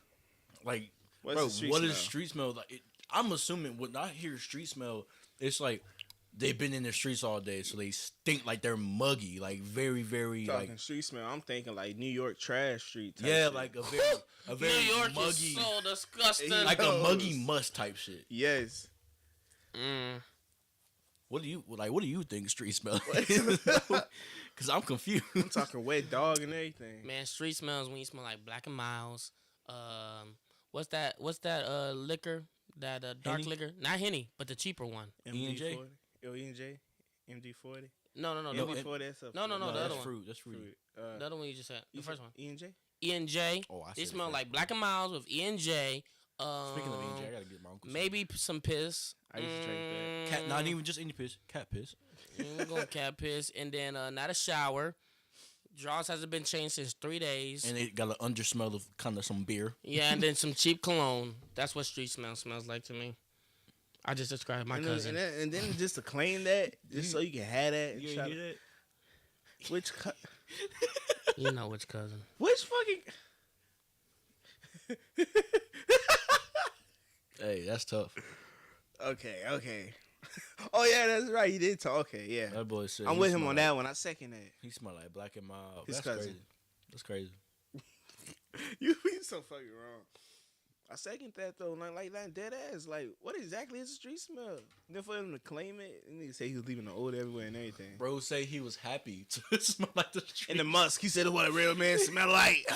Like, What's bro, the street what smell? is street smell? Like, I'm assuming when I hear street smell, it's like they've been in the streets all day, so they stink like they're muggy, like very, very, Talking like street smell, I'm thinking like New York trash street. Type yeah, shit. like a very New York muggy, is so disgusting. like a Gross. muggy must type shit. Yes. What do you think street smell is? Because I'm confused. I'm talking wet dog and everything. Man, street smells when you smell like Black and Miles. What's that liquor? That dark Henny? liquor? Not Henny, but the cheaper one. E&J? E&J? MD40? No. Yeah, The, MD40, that's a No, the that's other one. fruit. That's fruit. the other one you just said. The first one. E&J? E&J. Oh, I They said smell it like first. Black and Miles with E&J. Speaking of E&J, I gotta get my uncle. Maybe some piss. I used to drink that. Cat, not even just any piss, cat piss. We're going cat piss. And then not a shower. Drawers hasn't been changed since 3 days. And it got an undersmell of kind of some beer. Yeah, and then some cheap cologne. That's what street smell smells like to me. I just described my cousin. And then just to claim that, just so you can have that. And You try ain't to- hear that? Which You know which cousin. which fucking Hey, that's tough. Okay. Oh yeah, that's right. He did talk. Okay, yeah. That boy said I'm he with him smell on like, that one. I second that. He smell like Black and Mild. His That's cousin. crazy. That's crazy. You so fucking wrong. I second that though. Like dead ass. Like, what exactly is a street smell? Then for him to claim it, and he say he was leaving the old everywhere and everything. Bro say he was happy to smell like the street. And the musk, he said, "What a real man smell like."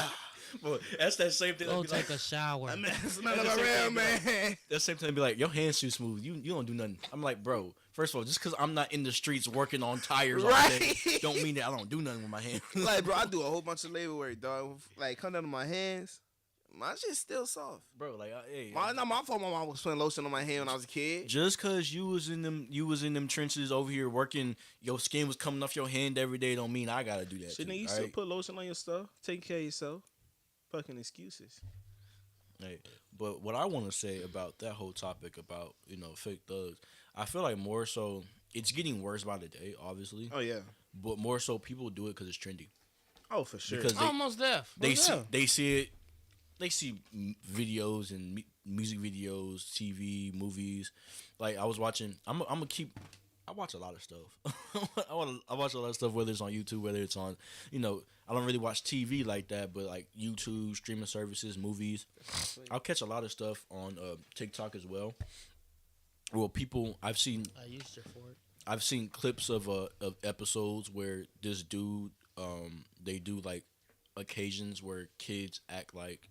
Boy, that's that same thing. Go I'd be like, take a shower. I man smell That's like the a same real thing, man. that same time be like, your hands too smooth. You don't do nothing. I'm like, bro, first of all, just because I'm not in the streets working on tires all day, Right. don't mean that I don't do nothing with my hands. Like, bro, I do a whole bunch of labor work, dog. Like, come down to my hands. My shit's still soft. Bro, like, hey, Not my fault. My mom was putting lotion on my hand when I was a kid. just cause you was in them trenches over here working, your skin was coming off your hand every day, don't mean I gotta do that. Shit, too, nigga, you all still right? put lotion on your stuff. Take care of yourself. Fucking excuses. Hey, but what I want to say about that whole topic about fake thugs, I feel like more so it's getting worse by the day, obviously, Oh yeah. but more so people do it because it's trendy. Oh, for sure. Because they- Almost deaf. They Well, see yeah. they see it. They see videos and music videos, TV, movies. Like I was watching. I watch a lot of stuff. I watch a lot of stuff, whether it's on YouTube, whether it's on, I don't really watch TV like that, but like YouTube, streaming services, movies. I'll catch a lot of stuff on TikTok as well. Well, I used it for it. I've seen clips of episodes where this dude, they do like occasions where kids act like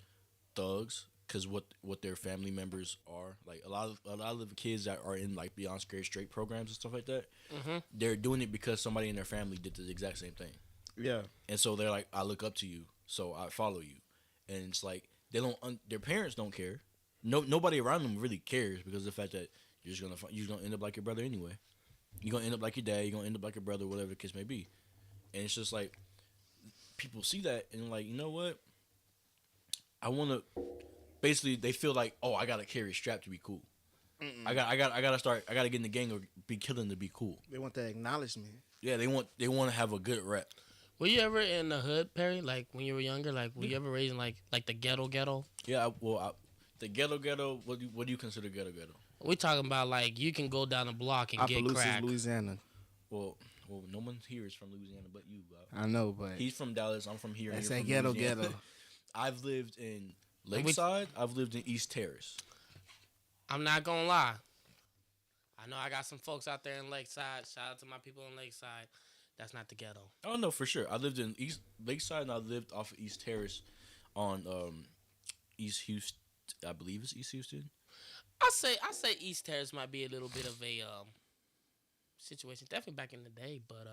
thugs because what their family members are. Like a lot of the kids that are in like Beyond Scared Straight programs and stuff like that, they're doing it because somebody in their family did the exact same thing. Yeah. And so they're like, I look up to you, so I follow you. And it's like they don't. Their parents don't care. nobody around them really cares because of the fact that you're gonna end up like your brother anyway. You're gonna end up like your dad. You're gonna end up like your brother, whatever the case may be. And it's just like people see that and like, you know what? I want to. Basically, they feel like, oh, I gotta carry a strap to be cool. I gotta start. I gotta get in the gang or be killing to be cool. They want that acknowledgement. Yeah, they want to have a good rep. Were you ever in the hood, Perry? Like when you were younger? Like were you ever raised in like the ghetto? Yeah, the ghetto. What do you consider ghetto? We talking about like you can go down the block and get Opelousas, crack. Louisiana. Well, no one here is from Louisiana but you, bro. I know, but He's from Dallas. I'm from here. that's and that you're from ghetto. Louisiana. I've lived in Lakeside. I've lived in East Terrace. I'm not gonna lie. I know I got some folks out there in Lakeside. Shout out to my people in Lakeside. That's not the ghetto. Oh no, for sure. I lived in East Lakeside and I lived off of East Terrace on East Houston. I believe it's East Houston. I say East Terrace might be a little bit of a situation. Definitely back in the day, but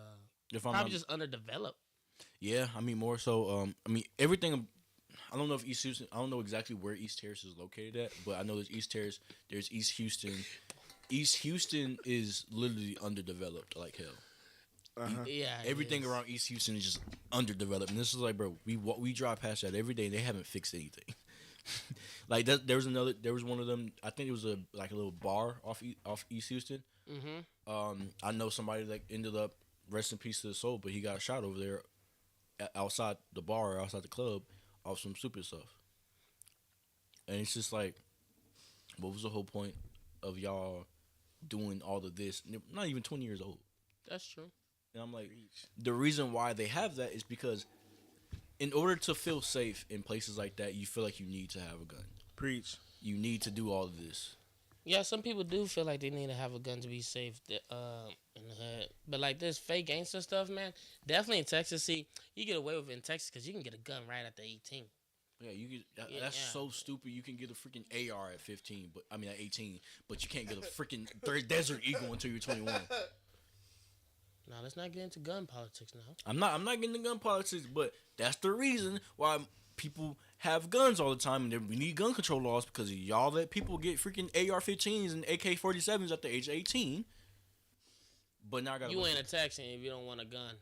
If I'm probably not, just underdeveloped. yeah, I mean more so. I mean everything. I don't know if East Houston. I don't know exactly where East Terrace is located at, but I know there's East Terrace. There's East Houston. East Houston is literally underdeveloped like hell. Yeah, Everything is. around East Houston is just underdeveloped, and this is like, bro, we drive past that every day, and they haven't fixed anything. Like that, there was one of them. I think it was a little bar off East Houston. I know somebody that ended up, rest in peace to his soul, but he got shot over there outside the bar, outside the club, off some stupid stuff. And it's just like, what was the whole point of y'all doing all of this? Not even 20 years old. That's true. And I'm like, the reason why they have that is because in order to feel safe in places like that, you feel like you need to have a gun. Preach. You need to do all of this. Yeah, some people do feel like they need to have a gun to be safe in the hood. But like this fake gangster stuff, man, definitely in Texas. See, you get away with it in Texas because you can get a gun right at the 18. Yeah, Yeah, that's yeah. so stupid. You can get a freaking AR at 15, but I mean at 18, but you can't get a freaking Desert Eagle until you're 21. Now let's not get into gun politics now. I'm not getting into gun politics, but that's the reason why people have guns all the time, and then we need gun control laws because y'all let people get freaking AR-15s and AK-47s at the age of 18. But now I gotta. You ain't a Texan if you don't want a gun.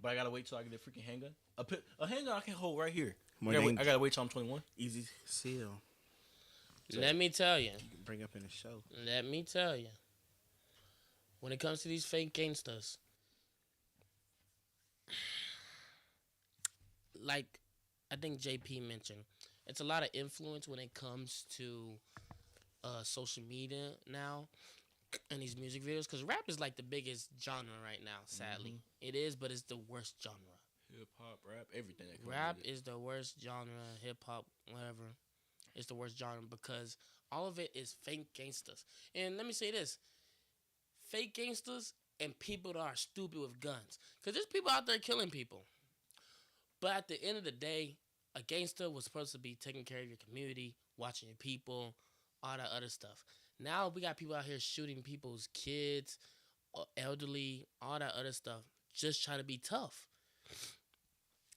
But I gotta wait till I get a freaking handgun. A handgun I can hold right here. More I gotta wait till I'm 21. Easy seal. Let me tell you. You can bring up in the show. Let me tell you. When it comes to these fake gangsters, like I think JP mentioned, it's a lot of influence when it comes to social media now and these music videos. Because rap is like the biggest genre right now, sadly. It is, but it's the worst genre. Hip hop, rap, everything. That comes Rap with it. is the worst genre, hip hop, whatever. It's the worst genre because all of it is fake gangsters. And let me say this. Fake gangsters and people that are stupid with guns. Because there's people out there killing people. But at the end of the day, a gangster was supposed to be taking care of your community, watching your people, all that other stuff. Now we got people out here shooting people's kids, elderly, all that other stuff, just trying to be tough.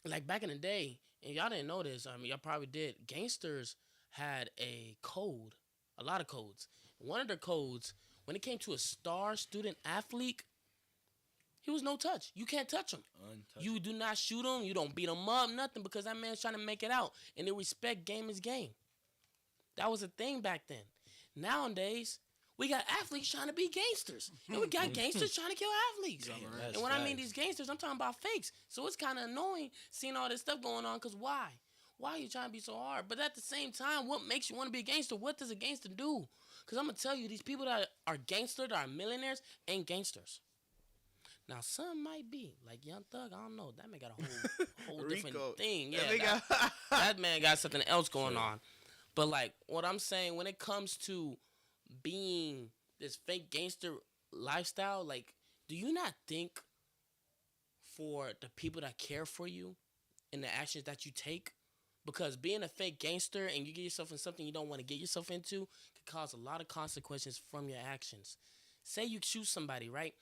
Like back in the day, and y'all didn't know this, I mean, y'all probably did, gangsters had a code, a lot of codes. One of their codes, when it came to a star student athlete, he was no touch. You can't touch him. You do not shoot him. You don't beat him up, nothing, because that man's trying to make it out. And they respect game is game. That was a thing back then. Nowadays, we got athletes trying to be gangsters. And we got gangsters trying to kill athletes. And when I mean these gangsters, I'm talking about fakes. So it's kind of annoying seeing all this stuff going on, because why? Why are you trying to be so hard? But at the same time, what makes you want to be a gangster? What does a gangster do? Because I'm going to tell you, these people that are gangsters, that are millionaires, ain't gangsters. Now, some might be. Like Young Thug, I don't know. That man got a whole different thing. Yeah, that man got something else going on. But, like, what I'm saying, when it comes to being this fake gangster lifestyle, like, do you not think for the people that care for you and the actions that you take? Because being a fake gangster and you get yourself in something you don't want to get yourself into could cause a lot of consequences from your actions. Say you shoot somebody, right?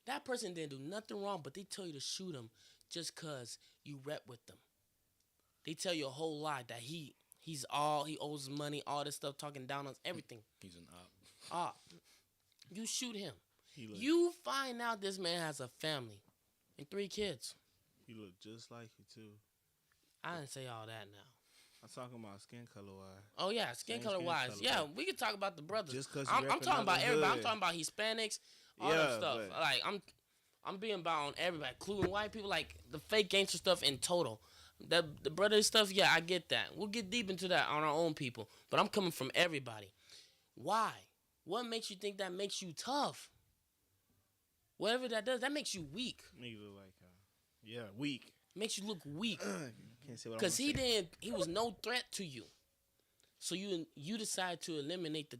That person didn't do nothing wrong, but they tell you to shoot him just because you rep with them. They tell you a whole lie that he He owes money, all this stuff, talking down on us, everything. He's an op. You shoot him. He look, You find out this man has a family and 3 kids. he look just like you too. I didn't say all that now. I'm talking about skin color wise. Oh yeah, skin color wise. color, Yeah, but we could talk about the brothers. Just because I'm talking about everybody. I'm talking about Hispanics, all that Yeah, stuff. but- Like I'm being about on everybody, including white people, like the fake gangster stuff in total. The brother stuff, yeah, I get that. We'll get deep into that on our own people. But I'm coming from everybody. Why? What makes you think that makes you tough? Whatever that does, that makes you weak. Nigga look like weak. Makes you look weak. Can't say what Because he was no threat to you. So you decided to eliminate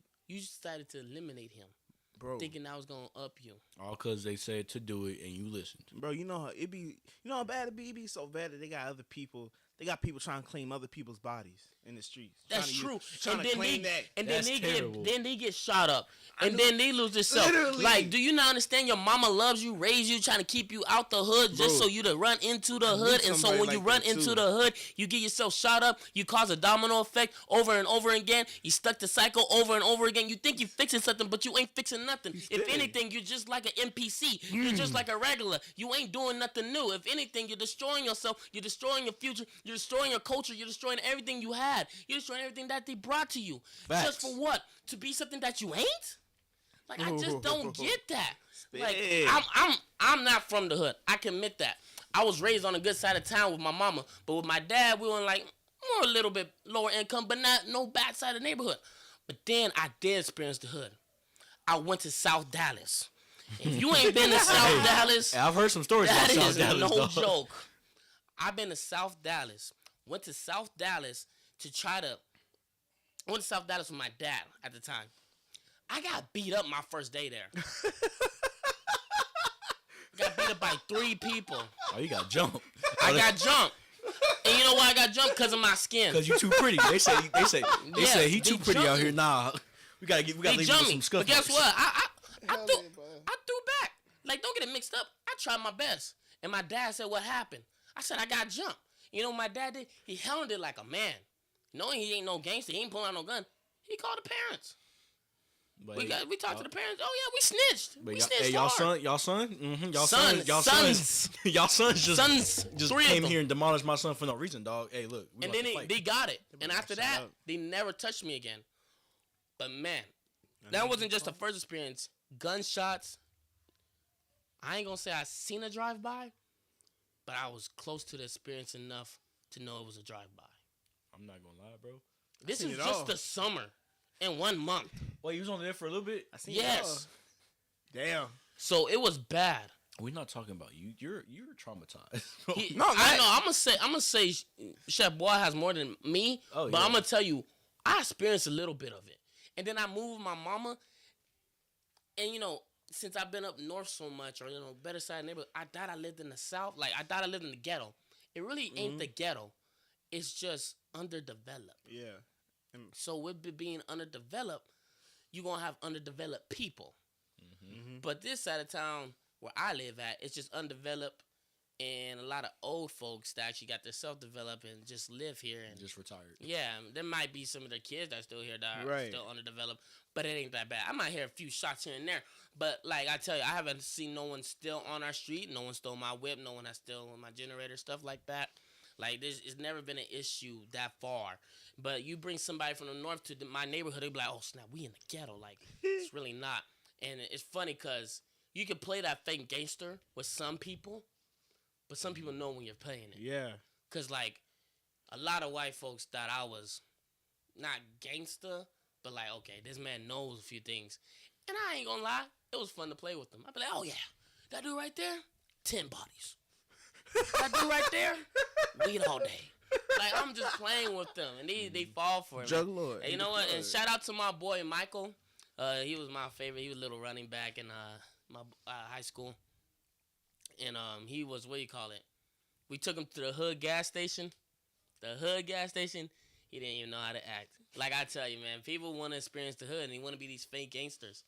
him, bro. thinking that was gonna up you. All because they said to do it and you listened. Bro, you know how it be. You know how bad it be. It be so bad that they got other people. They got people trying to claim other people's bodies in the streets. That's Trying to true. trying to claim that. And That's then terrible. they get shot up. I And know. then they lose their self. Literally. Like, do you not understand your mama loves you, raised you, trying to keep you out the hood just Bro. so you to run into the I knew hood? And so somebody when you like run that, into too. the hood, you get yourself shot up. You cause a domino effect over and over again. You stuck the cycle over and over again. You think you're fixing something, but you ain't fixing nothing. If spitting. anything, you're just like an NPC. You're just like a regular. You ain't doing nothing new. If anything, you're destroying yourself. You're destroying your future. You're destroying your culture. You're destroying everything you had. You're destroying everything that they brought to you. Facts. Just for what? To be something that you ain't? Like, I just don't get that. Like, Spit. I'm not from the hood. I can admit that. I was raised on a good side of town with my mama, but with my dad, we were like more a little bit lower income, but not no bad side of the neighborhood. But then I did experience the hood. I went to South Dallas. If you ain't been to South Dallas, Hey, I've heard some stories that about South is Dallas, no dog. joke. I've been to South Dallas. Went to South Dallas went to South Dallas with my dad at the time. I got beat up my first day there. Got beat up by 3 people. Oh, you got jumped. I got jumped. And you know why I got jumped? Because of my skin. Because you too pretty. They say Yeah, he too they pretty out jumped here. me. Nah, we gotta They leave you with jumped me. some scuff But guess marks. what? I threw back. Like, don't get it mixed up. I tried my best. And my dad said, what happened? I said, I got jumped. You know what my dad did? He handled it like a man. Knowing he ain't no gangster, he ain't pulling out no gun. He called the parents. But We talked to the parents. Oh yeah, we snitched. But We y'all, snitched hey, y'all hard. son, y'all Sons. y'all sons just 3 of came them. here and demolished my son for no reason, dog. Hey, look, we And about then to fight. they got it. And got after shut that, up. they never touched me again. But man, that wasn't just the first experience. Gunshots. I ain't gonna say I seen a drive-by, but I was close to the experience enough to know it was a drive-by. I'm not gonna lie, bro. This seen is it just all. the summer in 1 month. Wait, you was only there for a little bit. I seen Yes. y'all. Damn. So it was bad. We're not talking about you. You're traumatized. No, I know. I'm gonna say Chef Boy has more than me, Oh, but yeah. I'm gonna tell you, I experienced a little bit of it, and then I moved with my mama, and since I've been up north so much, or better side neighborhood, I thought I lived in the south. Like I thought I lived in the ghetto. It really ain't the ghetto. It's just underdeveloped. Yeah. So with it being underdeveloped, you gonna have underdeveloped people. Mm-hmm. But this side of town where I live at, it's just undeveloped, and a lot of old folks that actually got themselves developed and just live here. And Just retired. yeah, there might be some of their kids that are still here that are Right. still underdeveloped, but it ain't that bad. I might hear a few shots here and there, but like I tell you, I haven't seen no one still on our street. No one stole my whip. No one has stolen my generator, stuff like that. Like it's never been an issue that far. But you bring somebody from the north to my neighborhood, they be like, "Oh snap, we in the ghetto." Like it's really not. And it's funny because you can play that fake gangster with some people, but some people know when you're playing it. Yeah. Cause like a lot of white folks thought I was not gangster, but like okay, this man knows a few things, and I ain't gonna lie, it was fun to play with them. I'd be like, "Oh yeah, that dude right there, 10 bodies. That dude right there, weed all day." Like I'm just playing with them, and they fall for it. Drug lord. And you know what? And shout out to my boy Michael. He was my favorite. He was a little running back in my high school, and he was what do you call it? We took him to the hood gas station. The hood gas station. He didn't even know how to act. Like I tell you, man, people want to experience the hood and they want to be these fake gangsters,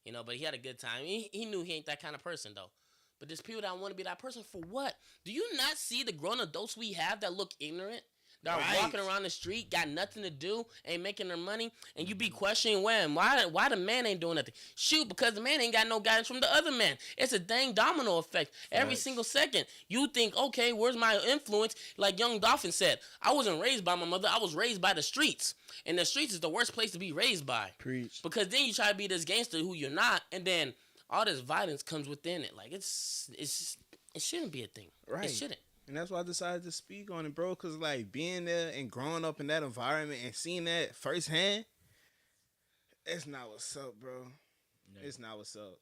But he had a good time. He knew he ain't that kind of person though. But there's people that want to be that person for what? Do you not see the grown adults we have that look ignorant? that are walking around the street, got nothing to do, ain't making their money, and you be questioning why the man ain't doing nothing. Shoot, because the man ain't got no guidance from the other man. It's a dang domino effect. Every single second, you think, okay, where's my influence? Like Young Dolphin said, I wasn't raised by my mother. I was raised by the streets, and the streets is the worst place to be raised by. Preach. Because then you try to be this gangster who you're not, and then all this violence comes within it. Like it shouldn't be a thing. Right. It shouldn't. And that's why I decided to speak on it, bro. Because, like, being there and growing up in that environment and seeing that firsthand, it's not what's up, bro. No. It's not what's up.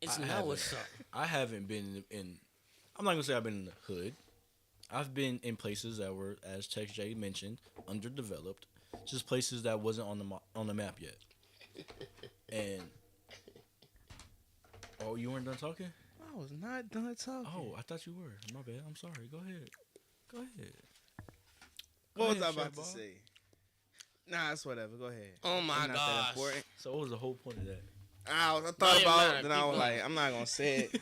It's not what's up. I haven't been in. I'm not gonna say I've been in the hood. I've been in places that were, as Tex J mentioned, underdeveloped. Just places that wasn't on the map yet. And oh, you weren't done talking? I was not done talking. Oh, I thought you were. My bad. I'm sorry. Go ahead. What was I about to say? Nah, it's whatever. Go ahead. Oh my gosh. So what was the whole point of that? I thought about it, then I was like, I'm not gonna say it.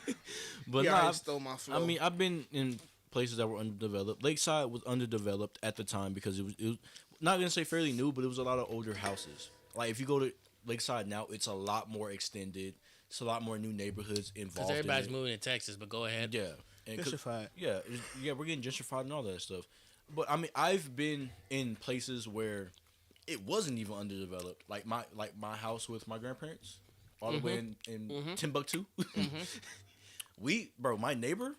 But I stole my flow. I mean, I've been in places that were underdeveloped. Lakeside was underdeveloped at the time because it was not gonna say fairly new, but it was a lot of older houses. Like if you go to Lakeside now, it's a lot more extended. It's a lot more new neighborhoods involved. Because everybody's moving to Texas, but go ahead. Yeah, and gentrified. Yeah, we're getting gentrified and all that stuff. But I mean, I've been in places where it wasn't even underdeveloped. Like my house with my grandparents, all the way in Timbuktu. My neighbor.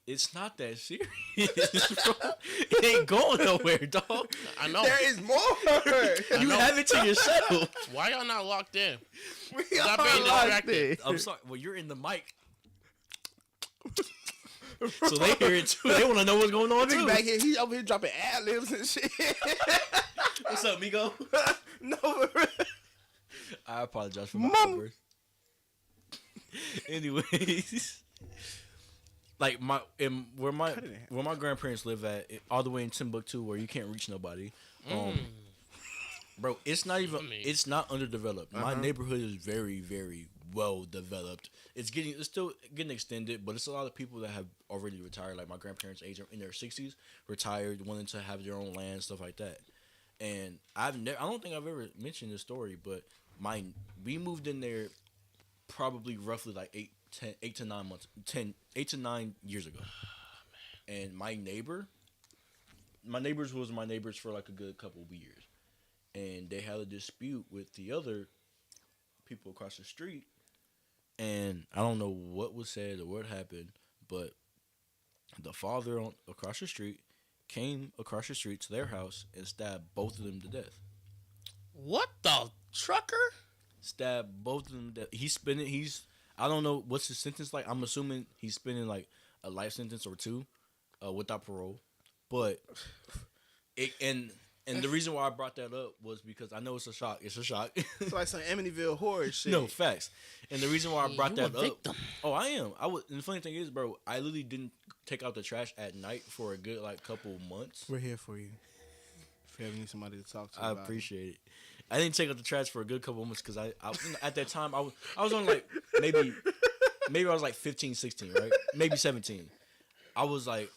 It's not that serious, bro. It ain't going nowhere, dog. I know. There is more. You have it to yourself. Why y'all not locked in? We Stop are being distracted. I'm sorry. Well, you're in the mic. So they hear it too. They want to know what's going on too. Back here, he's over here dropping ad libs and shit. What's up, Migo? No, I apologize for my outburst. Anyways, like where my grandparents live at, all the way in Timbuktu, where you can't reach nobody. Bro, it's not even. It's not underdeveloped. My neighborhood is very, very well developed. It's still getting extended, but it's a lot of people that have already retired. Like my grandparents' age are in their 60s, retired, wanting to have their own land, stuff like that. And I don't think I've ever mentioned this story, but we moved in there probably roughly like 8 to 9 years ago. And my neighbors was my neighbors for like a good couple of years. And they had a dispute with the other people across the street. And I don't know what was said or what happened, but the father across the street came across the street to their house and stabbed both of them to death. What the trucker? Stabbed both of them to death. I don't know what's his sentence like. I'm assuming he's spending like a life sentence or two without parole. But And the reason why I brought that up was because I know it's a shock. It's a shock. It's like some Amityville horror shit. No, facts. And the reason why I brought that victim. up. Oh, I am. And the funny thing is, bro, I literally didn't take out the trash at night for a good couple months. We're here for you. If you ever need somebody to talk to, I appreciate it. I didn't take out the trash for a good couple months because I at that time I was on like maybe I was like 15, 16, right? Maybe 17. I was like,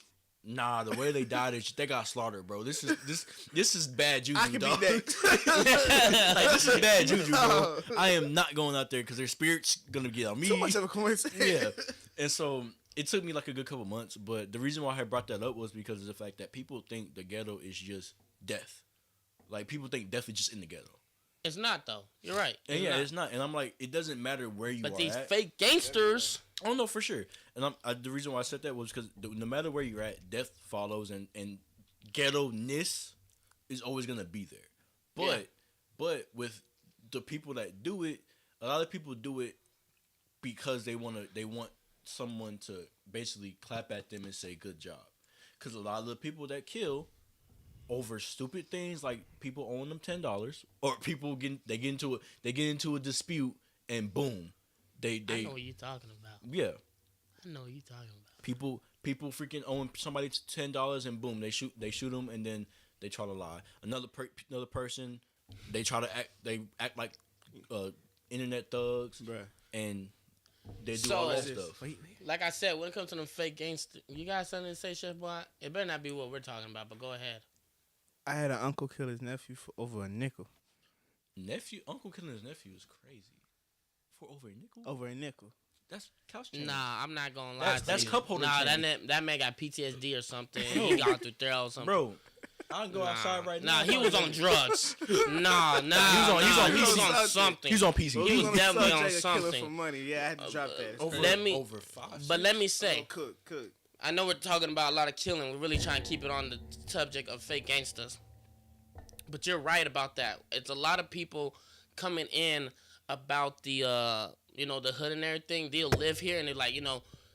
nah, the way they died, they got slaughtered, bro. This is bad juju, I can dog. be that. Like, this is bad juju, bro. I am not going out there because their spirit's gonna get on me. So much of a coincidence. Yeah, and so it took me like a good couple months, but the reason why I brought that up was because of the fact that people think the ghetto is just death. Like people think death is just in the ghetto. It's not though. You're right. It's not. And I'm like, it doesn't matter where you are. But these fake gangsters. Oh no, for sure. And the reason why I said that was because no matter where you're at, death follows, and ghetto-ness is always gonna be there. But with the people that do it, a lot of people do it because they want someone to basically clap at them and say good job. Because a lot of the people that kill over stupid things like people owing them $10 or people get into a dispute and boom, they I know what you're talking about. Yeah, I know what you're talking about. People freaking owing somebody $10 and boom, they shoot them and then they try to lie. Another person, they act like internet thugs. Bruh. And They do So- all that What's this? stuff. Wait. Like I said, when it comes to them fake gangster, you got something to say, Chef Boy? It better not be what we're talking about, but go ahead. I had an uncle kill his nephew for over a nickel. Uncle killing his nephew is crazy. For over a nickel? Over a nickel. That's couch change. Nah, I'm not gonna lie. That's to you. cup holder Nah, change. that man got PTSD or something. Bro. He got through there or something. Bro, I can go outside right now. Nah, he was on drugs. Nah, He was on something. He was on PC. He was on the definitely on subject of killing something. for money. Yeah, I had to drop that. over, Let me- over 5. But let me say, Cook. I know we're talking about a lot of killing. We're really trying to keep it on the subject of fake gangsters. But you're right about that. It's a lot of people coming in about the the hood and everything. They'll live here and they're like,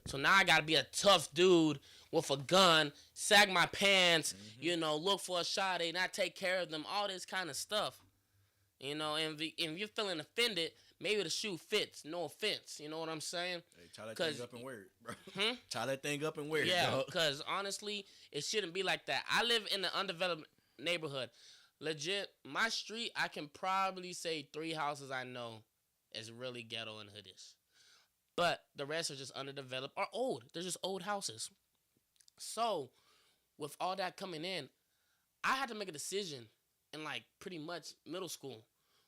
so now I gotta be a tough dude with a gun, sag my pants, look for a shot, and not take care of them, all this kind of stuff. And if you're feeling offended, maybe the shoe fits. No offense. You know what I'm saying? Hey, tie that 'Cause- thing up and wear it, bro. Hmm? Tie that thing up and wear it. Yeah, dog. because honestly, it shouldn't be like that. I live in an undeveloped neighborhood. Legit, my street, I can probably say 3 houses I know is really ghetto and hoodish. But the rest are just underdeveloped or old. They're just old houses. So, with all that coming in, I had to make a decision in like pretty much middle school.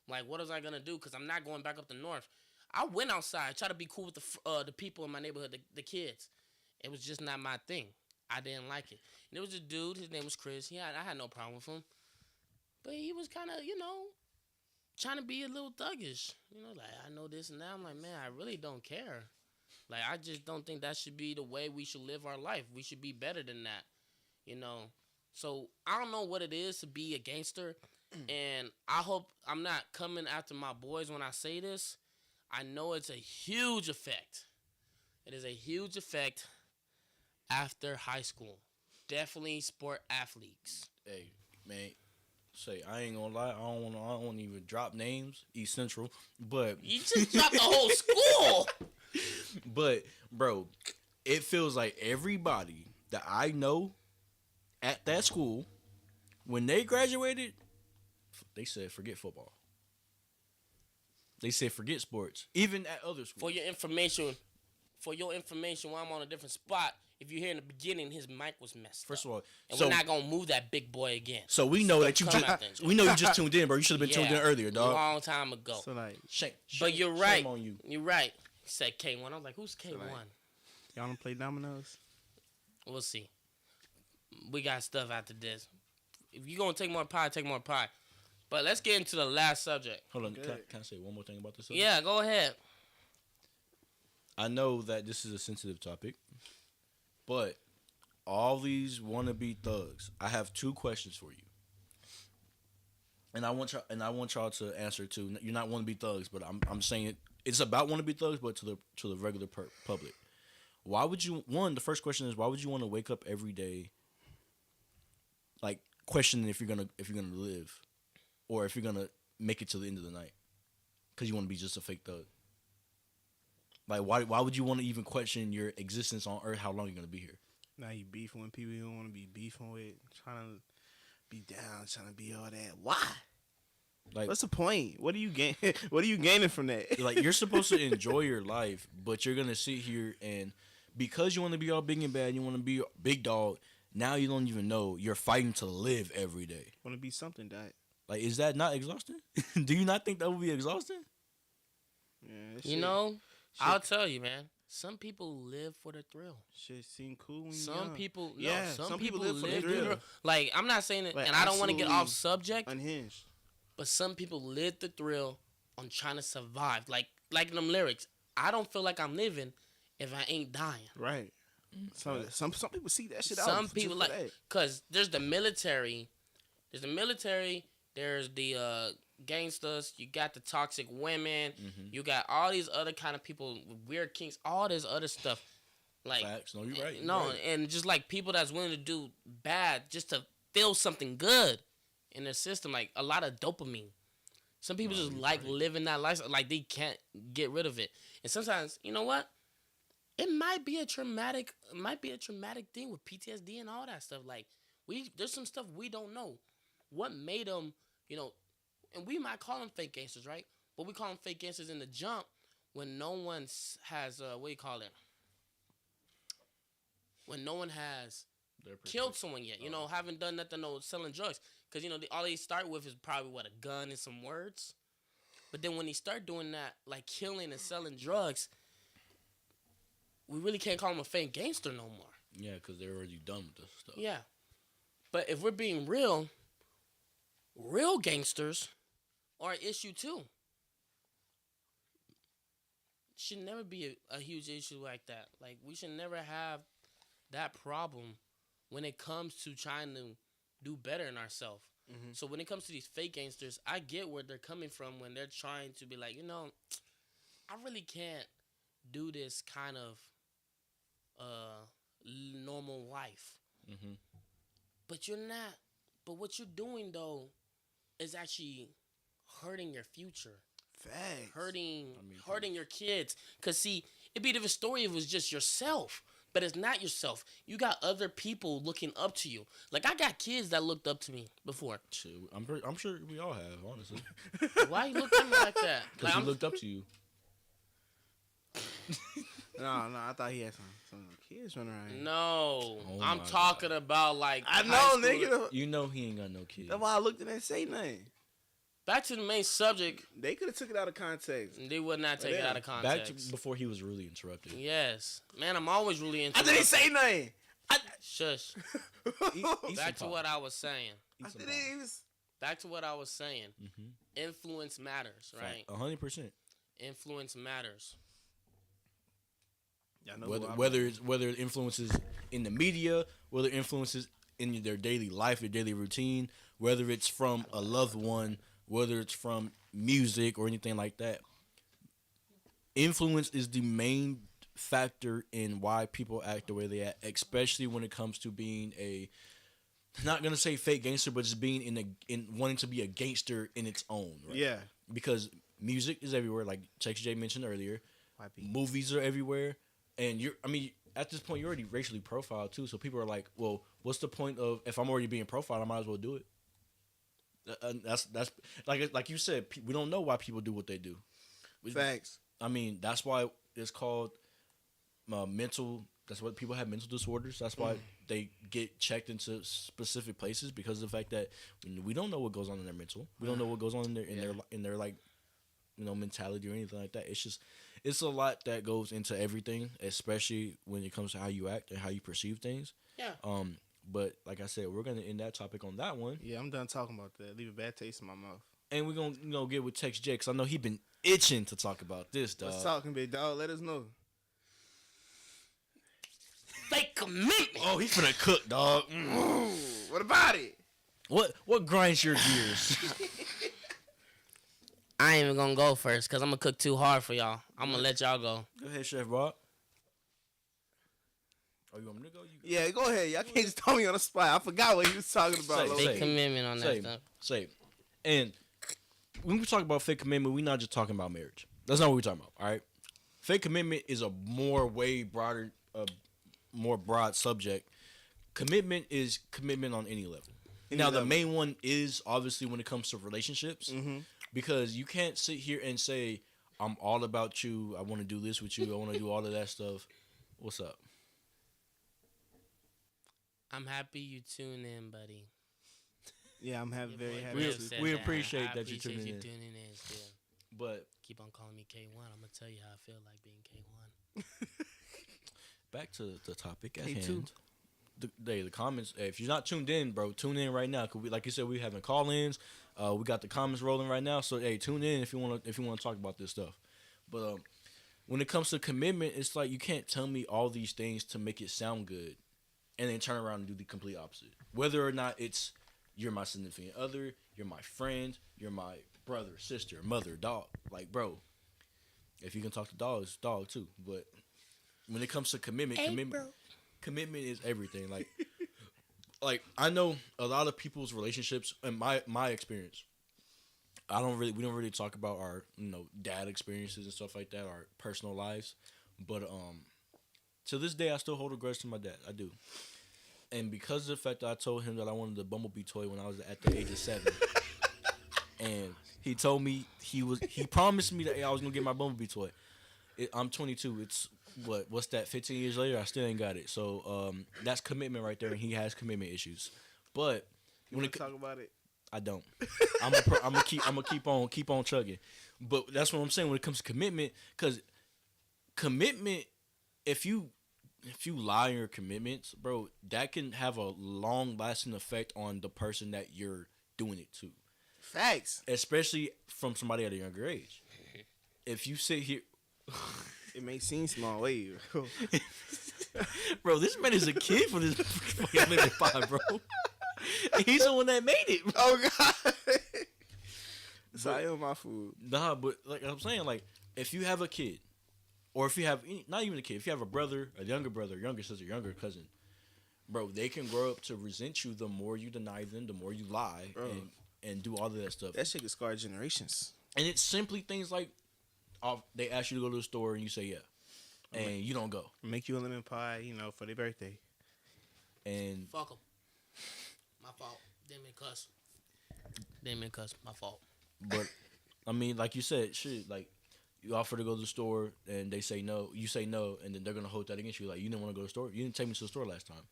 Like, what was I gonna do? Because I'm not going back up the north. I went outside, tried to be cool with the people in my neighborhood, the kids. It was just not my thing. I didn't like it. And there was a dude. His name was Chris. I had no problem with him, but he was kind of trying to be a little thuggish. Like I know this and that. I'm like, man, I really don't care. Like I just don't think that should be the way we should live our life. We should be better than that. So I don't know what it is to be a gangster, and I hope I'm not coming after my boys when I say this. I know it's a huge effect. It is a huge effect after high school. Definitely sport athletes. Hey, man. Say I ain't gonna lie. I don't want to even drop names. East Central, but You just dropped the whole school. but bro, it feels like everybody that I know at that school, when they graduated, they said forget football. They said forget sports, even at other schools. For your information, while I'm on a different spot, if you hear in the beginning, his mic was messed First up. of all, And so we're not gonna move that big boy again. so we know that you Come just out then. we know you just tuned in, bro. You should have been tuned in earlier, A dog. long time ago. So like, But you're shame right. on you. You're right. He said K1. I was like, who's K1? y'all don't play dominoes? We'll see. We got stuff after this. If you're gonna take more pie, take more pie. But let's get into the last subject. Hold on, Good. can I say one more thing about this? Yeah, go ahead. I know that this is a sensitive topic, but all these wannabe thugs. I have 2 questions for you, and I want y'all to answer too. You're not wannabe thugs, but I'm saying it's about wannabe thugs, but to the regular public. Why would you? The first question is why would you want to wake up every day, like questioning if you're gonna live, or if you're gonna make it to the end of the night, because you want to be just a fake thug. Like, why would you want to even question your existence on Earth? How long you're gonna be here? Now you beefing with people you don't want to be beefing with, trying to be down, trying to be all that. Why? Like, What's the point? What are you gain? What are you gaining from that? like you're supposed to enjoy your life, but you're gonna sit here and because you want to be all big and bad, you want to be a big dog. Now you don't even know you're fighting to live every day. Want to be something, Dad? Like, is that not exhausting? Do you not think that would be exhausting? Yeah, that You know, I'll tell you, man. Some people live for the thrill. shit seem cool when you Some young. people, no, Yeah, some people live for the thrill. thrill. Like, I'm not saying it, Like, and I don't want to get off absolutely subject, unhinged. but some people live the thrill on trying to survive. Like in them lyrics, I don't feel like I'm living if I ain't dying. Right. Some people see that shit out. Some just people for like, that. cause there's the military, there's the gangsters. You got the toxic women. You got all these other kind of people, weird kinks, all this other stuff. Like, Facts. No, you're right. no, You're right. and just like people that's willing to do bad just to feel something good in their system, like a lot of dopamine. Some people just like living that lifestyle, like they can't get rid of it. And sometimes, you know what? It might be a traumatic thing with PTSD and all that stuff. Like there's some stuff we don't know. What made them, and we might call them fake gangsters, right? But we call them fake gangsters in the jump. when no one has what do you call it? When no one has killed someone yet, haven't done nothing, no selling drugs, because all they start with is probably what, a gun and some words. But then when they start doing that, like killing and selling drugs, we really can't call them a fake gangster no more. Yeah, because they're already done with this stuff. Yeah, but if we're being real gangsters are an issue too. Should never be a huge issue like that. Like, we should never have that problem when it comes to trying to do better in ourselves. Mm-hmm. So when it comes to these fake gangsters, I get where they're coming from when they're trying to be like, I really can't do this kind of normal life. Mm-hmm. But you're not. But what you're doing, though, is actually hurting your future. Facts. Hurting your kids. Because, see, it'd be a different story if it was just yourself. But it's not yourself. You got other people looking up to you. Like, I got kids that looked up to me before. Shit, I'm sure we all have, honestly. Why you look at me like that? Because he looked up to you. No, I thought he had some kids running around here. No. Oh I'm my talking about, like, I know, high school. nigga. You know he ain't got no kids. That's why I looked and didn't say nothing. Back to the main subject. They could have took it out of context. They would not take it out of Back context. to before he was really interrupted. Yes. Man, I'm always really I interrupted. didn't say nothing. Shush. Eat Back some to what pop. I was saying. I Eat some didn't pop. even. Back to what I was saying. Mhm. Influence matters, right? 100%. Influence matters. Y'all know Whether it influences in the media, whether it influences in their daily life, their daily routine, whether it's from a loved one, whether it's from music or anything like that. Influence is the main factor in why people act the way they act, especially when it comes to being not gonna say fake gangster, but just being in wanting to be a gangster in its own. Right? Yeah. Because music is everywhere, like Tex J mentioned earlier. YP. Movies are everywhere, and at this point you're already racially profiled too. So people are like, well, what's the point of, if I'm already being profiled, I might as well do it. That's like you said, we don't know why people do what they do. Facts. I mean, that's why it's called mental. That's why people have mental disorders. That's why they get checked into specific places, because of the fact that we don't know what goes on in their mental. We don't know what goes on in their like, mentality or anything like that. It's a lot that goes into everything, especially when it comes to how you act and how you perceive things. Yeah. But like I said, we're gonna end that topic on that one. Yeah, I'm done talking about that. Leave a bad taste in my mouth. And we're gonna get with Tex J, because I know he been itching to talk about this, dog. What's talking, big dog? Let us know. Fake commitment. Oh, he's finna cook, dog. Ooh, what about it? What grinds your gears? I ain't even gonna go first because I'm gonna cook too hard for y'all. I'm gonna let y'all go. Go ahead, Chef Bob. Oh, you want me to go? You go. Yeah, go ahead. Y'all can't just throw me on the spot. I forgot what he was talking about. Say, Fake say. commitment on that stuff. Say. And when we talk about fake commitment, we're not just talking about marriage. That's not what we're talking about, all right? Fake commitment is a way broader, more broad subject. Commitment is commitment on any level. The main one is obviously when it comes to relationships, because you can't sit here and say, I'm all about you, I want to do this with you, I want to do all of that stuff. What's up? I'm happy you tuned in, buddy. Yeah, I'm very happy. We- Said we that. appreciate I that you appreciate tuning you in. tuning in still. But Keep on calling me K1. I'm gonna tell you how I feel like being K1. back to the topic at K2. hand. The comments. If you're not tuned in, bro, tune in right now. Cause like you said, we having call-ins. We got the comments rolling right now. So hey, tune in if you want to talk about this stuff. But when it comes to commitment, it's like you can't tell me all these things to make it sound good, and then turn around and do the complete opposite. Whether or not it's you're my significant other, you're my friend, you're my brother, sister, mother, dog. Like, bro, if you can talk to dogs, dog too. But when it comes to commitment, commitment is everything. Like I know a lot of people's relationships, and my experience. We don't really talk about our dad experiences and stuff like that, our personal lives. But to this day, I still hold a grudge to my dad. I do. And because of the fact that I told him that I wanted the Bumblebee toy when I was at the age of 7, and he told me he promised me that I was gonna get my Bumblebee toy. I'm 22. It's what's that? 15 years later, I still ain't got it. So that's commitment right there, and he has commitment issues. But You want to talk about it? I don't. I'm gonna keep on chugging. But that's what I'm saying when it comes to commitment, because commitment, if you lie on your commitments, bro, that can have a long lasting effect on the person that you're doing it to. Facts. Especially from somebody at a younger age. If you sit here, it may seem small way, bro. This man is a kid for this fucking living pod, bro. He's the one that made it. Oh God. So I owe my food. Nah, but like I'm saying, like if you have a kid, or if you have not even a kid, if you have a brother, younger sister, younger cousin, bro, they can grow up to resent you the more you deny them, the more you lie, and do all of that stuff. That shit can scar generations. And it's simply things like, they ask you to go to the store and you say yeah, and you don't go. Make you a lemon pie, for their birthday. And fuck them. My fault. Didn't mean cuss. My fault. But I mean, like you said, shit, like you offer to go to the store and they say no, you say no, and then they're gonna hold that against you. Like, you didn't want to go to the store, you didn't take me to the store last time.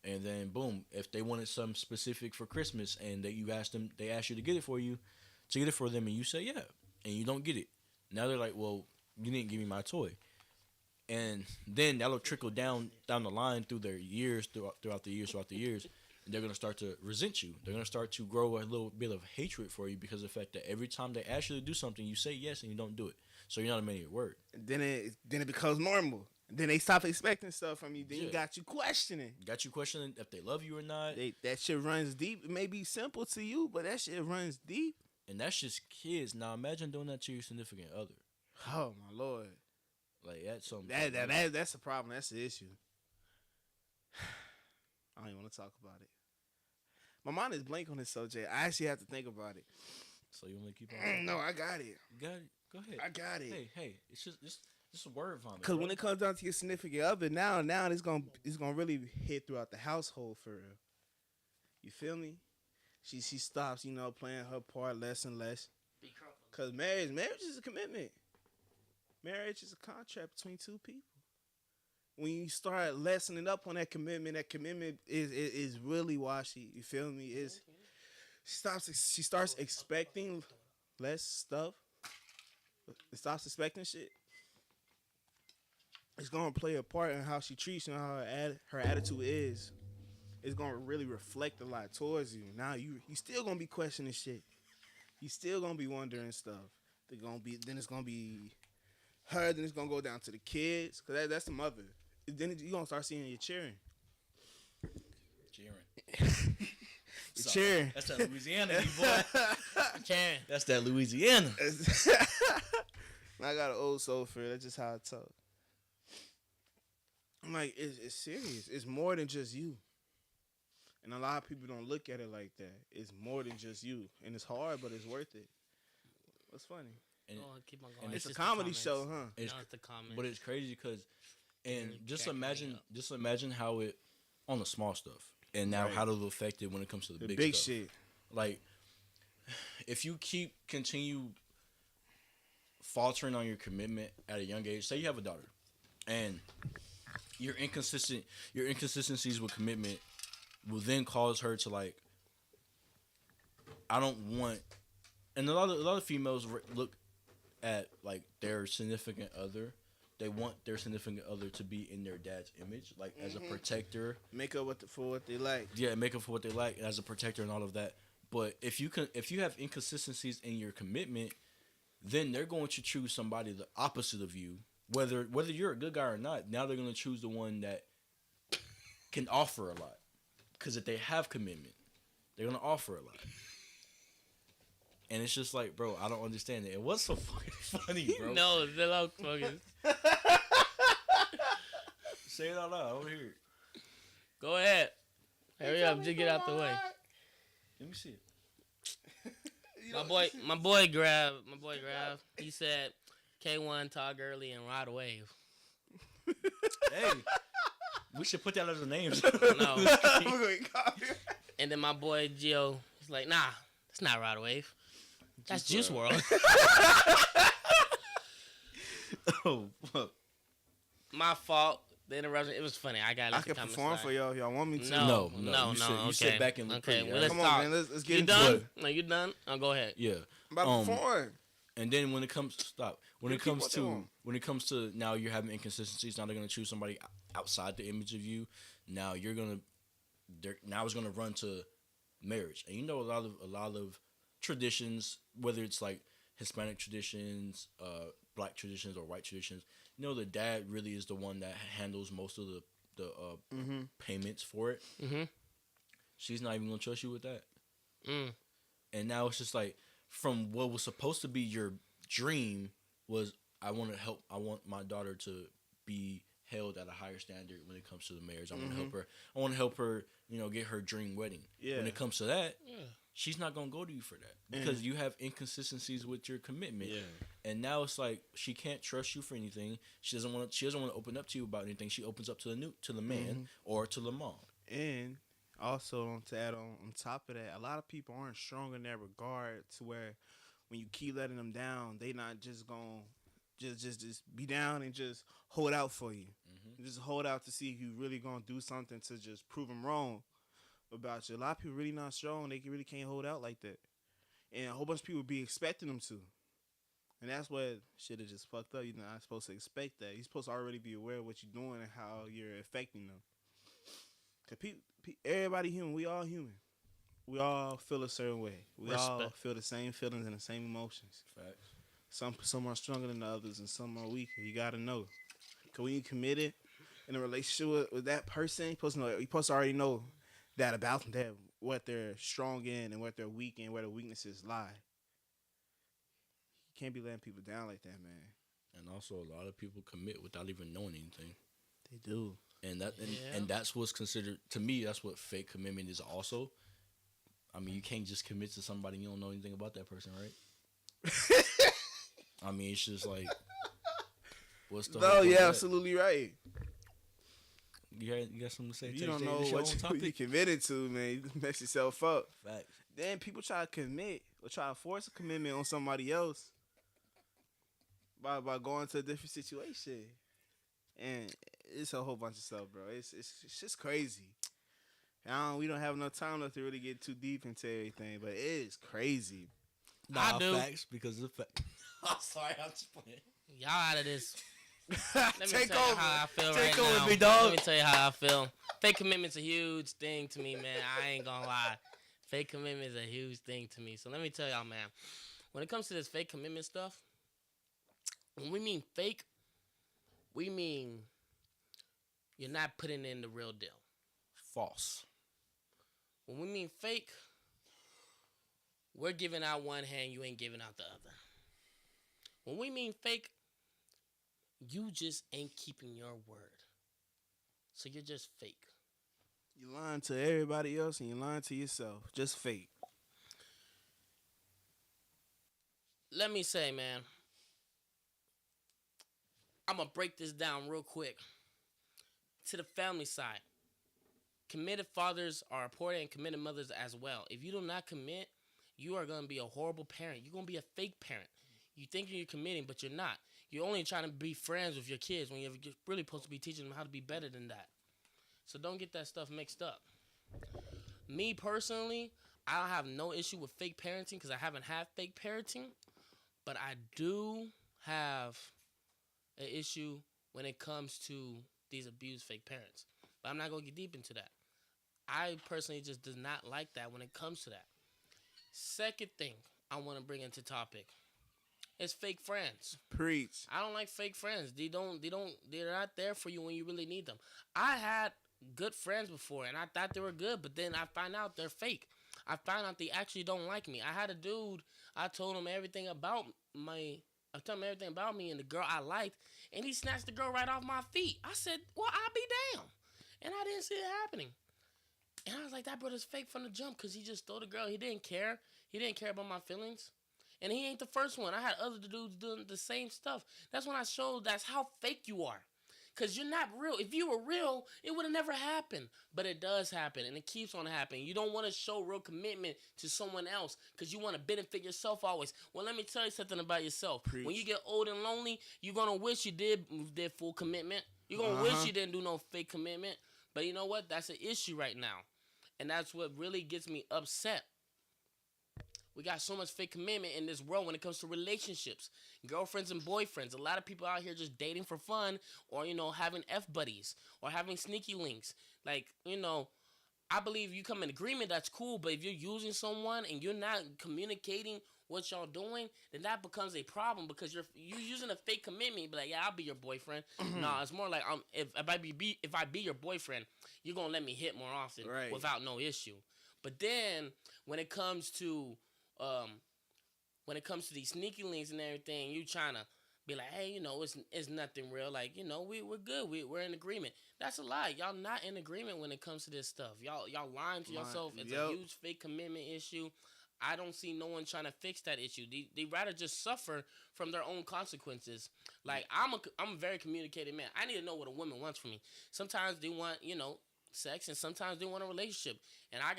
And then boom, if they wanted something specific for Christmas and they asked you to get it for them, and you say yeah, and you don't get it. Now they're like, well, you didn't give me my toy. And then that'll trickle down the line through their years, throughout the years. And they're going to start to resent you. They're going to start to grow a little bit of hatred for you because of the fact that every time they ask you to do something, you say yes and you don't do it. So you're not a man of your word. Then it becomes normal. Then they stop expecting stuff from you. Then you got you questioning. If they love you or not. That shit runs deep. It may be simple to you, but that shit runs deep. And that's just kids. Now imagine doing that to your significant other. Oh my Lord. Like that's something. That's a problem. That's the issue. I don't even want to talk about it. My mind is blank on this subject. I actually have to think about it. So you want me to keep on? No, I got it. You got it? Go ahead. I got it. Hey, it's just a word vomit. Because when it comes down to your significant other, now it's gonna really hit throughout the household for real. You feel me? She stops, playing her part less and less. Because marriage is a commitment. Marriage is a contract between two people. When you start lessening up on that commitment is really washy. You feel me? She starts expecting less stuff. It stops expecting shit. It's gonna play a part in how she treats you and how her attitude is. It's gonna really reflect a lot towards you. Now you still gonna be questioning shit. You still gonna be wondering stuff. Then it's gonna be her. Then it's gonna go down to the kids, cause that's the mother. Then you gonna start seeing you cheering. Cheering. That's that Louisiana, boy. Cheering. That's that Louisiana. I got an old soul for it. That's just how I talk. I'm like, it's serious. It's more than just you. And a lot of people don't look at it like that. It's more than just you. And it's hard, but it's worth it. What's funny? Keep on going. It's a comedy show, huh? It's the comments. But it's crazy because, just imagine how it, on the small stuff, and now how it'll affect it when it comes to the big stuff. Shit. Like, if you continue faltering on your commitment at a young age, say you have a daughter, and your inconsistencies with commitment will then cause her to like, I don't want, and a lot of females look at like their significant other. They want their significant other to be in their dad's image, like as a protector. Make up for what they like. Yeah, make up for what they like as a protector and all of that. But if you have inconsistencies in your commitment, then they're going to choose somebody the opposite of you. Whether you're a good guy or not, now they're going to choose the one that can offer a lot. Because if they have commitment, they're going to offer a lot. And it's just like, bro, I don't understand it. And what's so fucking funny, bro? No, they're not fucking. Say it out loud. I don't hear it. Go ahead. Hurry up. Just get out the way. Let me see it. My boy Grav. He said, K1, Todd Gurley, and Rod Wave. Hey, we should put that as a name. No. And then my boy Gio, he's like, nah, that's not Rod Wave. That's Juice WRLD. Oh, fuck. My fault. The interruption. It was funny. I got. I can perform for y'all if y'all want me to. No, No, no. you Okay. sit back and look okay. pretty, Well, right? let's Come on, talk. man. Let's get You into done? it. No, you done? Oh, go ahead. Yeah. I'm about to perform. And then when it comes stop. When Give it people comes what they to want. now you're having inconsistencies. Now they're gonna choose somebody outside the image of you. Now now it's gonna run to marriage. And you know a lot of traditions, whether it's like Hispanic traditions, black traditions, or white traditions. You know, the dad really is the one that handles most of the payments for it. Mm-hmm. She's not even gonna trust you with that. Mm. And now it's just like, from what was supposed to be your dream was, I want to help. I want my daughter to be held at a higher standard when it comes to the marriage. I want to help her. I want to help her, get her dream wedding. Yeah. When it comes to that, Yeah. she's not gonna go to you for that because you have inconsistencies with your commitment. Yeah. And now it's like she can't trust you for anything. She doesn't want to open up to you about anything. She opens up to the man or to the mom. And also, to add on top of that, a lot of people aren't strong in that regard to where when you keep letting them down, they not just gonna just be down and just hold out for you. Just hold out to see if you really gonna do something to just prove them wrong about you. A lot of people really not strong. They really can't hold out like that. And a whole bunch of people be expecting them to. And that's what shit is just fucked up. You're not supposed to expect that. You're supposed to already be aware of what you're doing and how you're affecting them. Cause everybody human. We all human. We all feel a certain way. We all feel the same feelings and the same emotions. Facts. Some are stronger than the others and some are weaker. You gotta know. Cause when you committed in a relationship with that person, you're supposed to already know that about them, what they're strong in and what they're weak in, where the weaknesses lie. You can't be letting people down like that, man. And also, a lot of people commit without even knowing anything. They do. And that's what's considered, to me, that's what fake commitment is also. I mean, you can't just commit to somebody you don't know anything about that person, right? I mean, it's just like, what's the No, yeah, absolutely right. You got something to say? You don't know what you committed to, man. You mess yourself up. Facts. Then people try to commit or try to force a commitment on somebody else by going to a different situation. And it's a whole bunch of stuff, bro. It's just crazy. We don't have enough time left to really get too deep into everything, but it is crazy. I do. Facts, because of fact. I'm sorry, I'm just playing. Y'all out of this. Let me Take tell you over. how I feel Take right over, now. big dog. Let me tell you how I feel. Fake commitment's a huge thing to me, man. I ain't gonna lie. Fake commitment is a huge thing to me. So let me tell y'all, man. When it comes to this fake commitment stuff, when we mean fake, we mean you're not putting in the real deal. False. When we mean fake, we're giving out one hand, you ain't giving out the other. When we mean fake, you just ain't keeping your word. So you're just fake. You're lying to everybody else and you're lying to yourself. Just fake. Let me say, man, I'm going to break this down real quick. To the family side, committed fathers are important and committed mothers as well. If you do not commit, you are going to be a horrible parent. You're going to be a fake parent. You think you're committing, but you're not. You're only trying to be friends with your kids when you're really supposed to be teaching them how to be better than that. So don't get that stuff mixed up. Me personally, I don't have no issue with fake parenting because I haven't had fake parenting. But I do have an issue when it comes to these abused fake parents. But I'm not going to get deep into that. I personally just do not like that when it comes to that. Second thing I want to bring into topic is fake friends. Preach. I don't like fake friends. They're not there for you when you really need them. I had good friends before and I thought they were good, but then I find out they're fake. I found out they actually don't like me. I had a dude, I told him everything about me and the girl I liked, and he snatched the girl right off my feet. I said, well, I'll be damned. And I didn't see it happening. And I was like, that brother's fake from the jump because he just stole the girl. He didn't care. He didn't care about my feelings. And he ain't the first one. I had other dudes doing the same stuff. That's when I showed that's how fake you are. Because you're not real. If you were real, it would have never happened. But it does happen, and it keeps on happening. You don't want to show real commitment to someone else because you want to benefit yourself always. Well, let me tell you something about yourself. Preach. When you get old and lonely, you're going to wish you did full commitment. You're going to wish you didn't do no fake commitment. But you know what? That's an issue right now. And that's what really gets me upset. We got so much fake commitment in this world when it comes to relationships, girlfriends and boyfriends. A lot of people out here just dating for fun, or having F buddies, or having sneaky links. Like, I believe you come in agreement, that's cool. But if you're using someone and you're not communicating what y'all doing, then that becomes a problem because you're using a fake commitment. Be like, yeah, I'll be your boyfriend. Nah, it's more like if I be your boyfriend, you're gonna let me hit more often without no issue. But then when it comes to these sneaky links and everything, you trying to be like, hey, it's nothing real. Like, we're good. We're in agreement. That's a lie. Y'all not in agreement when it comes to this stuff. Y'all lying to yourself. It's a huge fake commitment issue. I don't see no one trying to fix that issue. They rather just suffer from their own consequences. Like, I'm a very communicated man. I need to know what a woman wants from me. Sometimes they want, sex, and sometimes they want a relationship. And I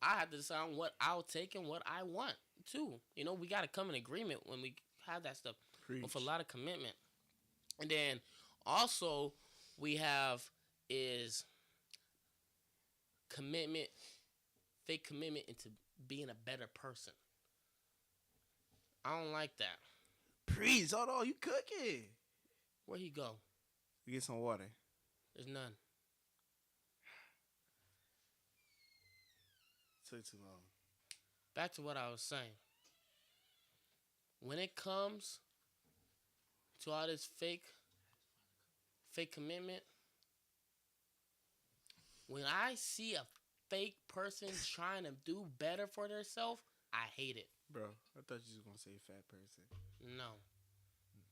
have to decide on what I'll take and what I want too. We got to come in agreement when we have that stuff. Preach. With a lot of commitment. And then also we have is commitment, fake commitment into being a better person. I don't like that. Preach. Hold on, you cooking. Where he go? You get some water. There's none. Took too long. Back to what I was saying. When it comes to all this fake commitment, when I see a fake person trying to do better for themselves, I hate it. Bro, I thought you was going to say fat person. No.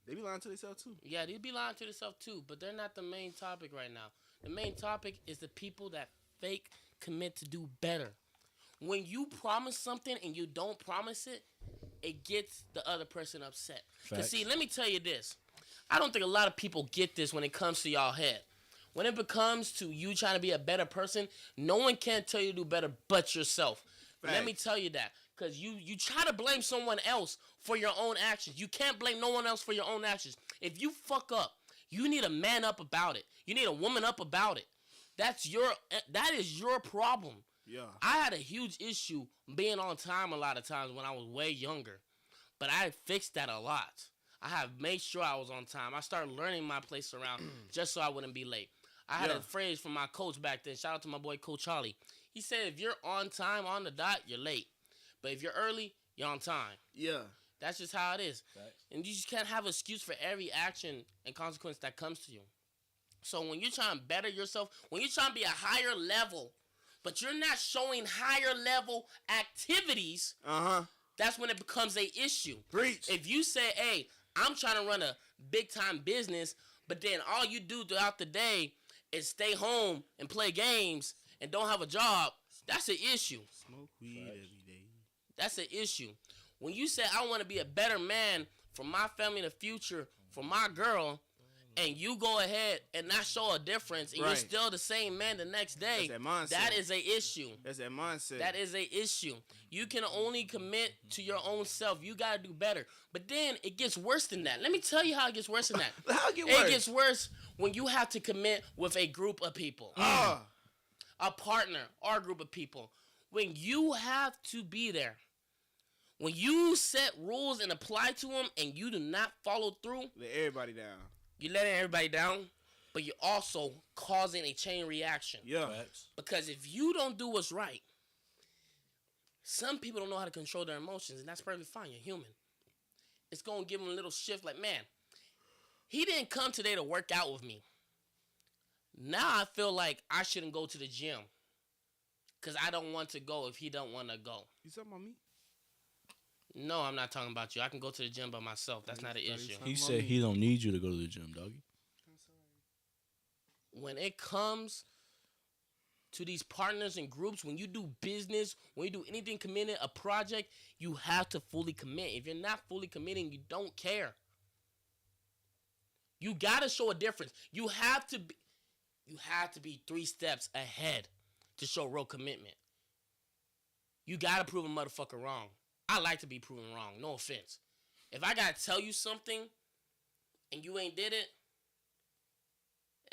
They be lying to themselves too. Yeah, they be lying to themselves too, but they're not the main topic right now. The main topic is the people that fake commit to do better. When you promise something and you don't promise it, it gets the other person upset. Because see, let me tell you this. I don't think a lot of people get this when it comes to y'all head. When it comes to you trying to be a better person, no one can tell you to do better but yourself. Let me tell you that. Because you try to blame someone else for your own actions. You can't blame no one else for your own actions. If you fuck up, you need a man up about it. You need a woman up about it. That is your problem. Yeah. I had a huge issue being on time a lot of times when I was way younger. But I fixed that a lot. I have made sure I was on time. I started learning my place around just so I wouldn't be late. I had a phrase from my coach back then. Shout out to my boy, Coach Charlie. He said, if you're on time, on the dot, you're late. But if you're early, you're on time. Yeah. That's just how it is. Right. And you just can't have an excuse for every action and consequence that comes to you. So when you're trying to better yourself, when you're trying to be a higher level, but you're not showing higher level activities, that's when it becomes an issue. Preach. If you say, hey, I'm trying to run a big time business, but then all you do throughout the day is stay home and play games and don't have a job, that's an issue. Smoke weed every day. That's an issue. When you say, I want to be a better man for my family in the future, for my girl, and you go ahead and not show a difference, and you're still the same man the next day, that's that mindset. That is an issue. That's that mindset. That is an issue. You can only commit to your own self. You got to do better. But then it gets worse than that. Let me tell you how it gets worse than that. How it get worse? It gets worse when you have to commit with a group of people. A partner or a group of people. When you have to be there. When you set rules and apply to them and you do not follow through. Let everybody down. You're letting everybody down, but you're also causing a chain reaction. Yeah. Because if you don't do what's right, some people don't know how to control their emotions, and that's perfectly fine. You're human. It's going to give them a little shift like, man, he didn't come today to work out with me. Now I feel like I shouldn't go to the gym because I don't want to go if he don't want to go. You talking about me? No, I'm not talking about you. I can go to the gym by myself. That's not an issue. He said he don't need you to go to the gym, doggy. When it comes to these partners and groups, when you do business, when you do anything committed, a project, you have to fully commit. If you're not fully committing, you don't care. You gotta show a difference. You have to be 3 steps ahead to show real commitment. You gotta prove a motherfucker wrong. I like to be proven wrong. No offense. If I gotta tell you something and you ain't did it,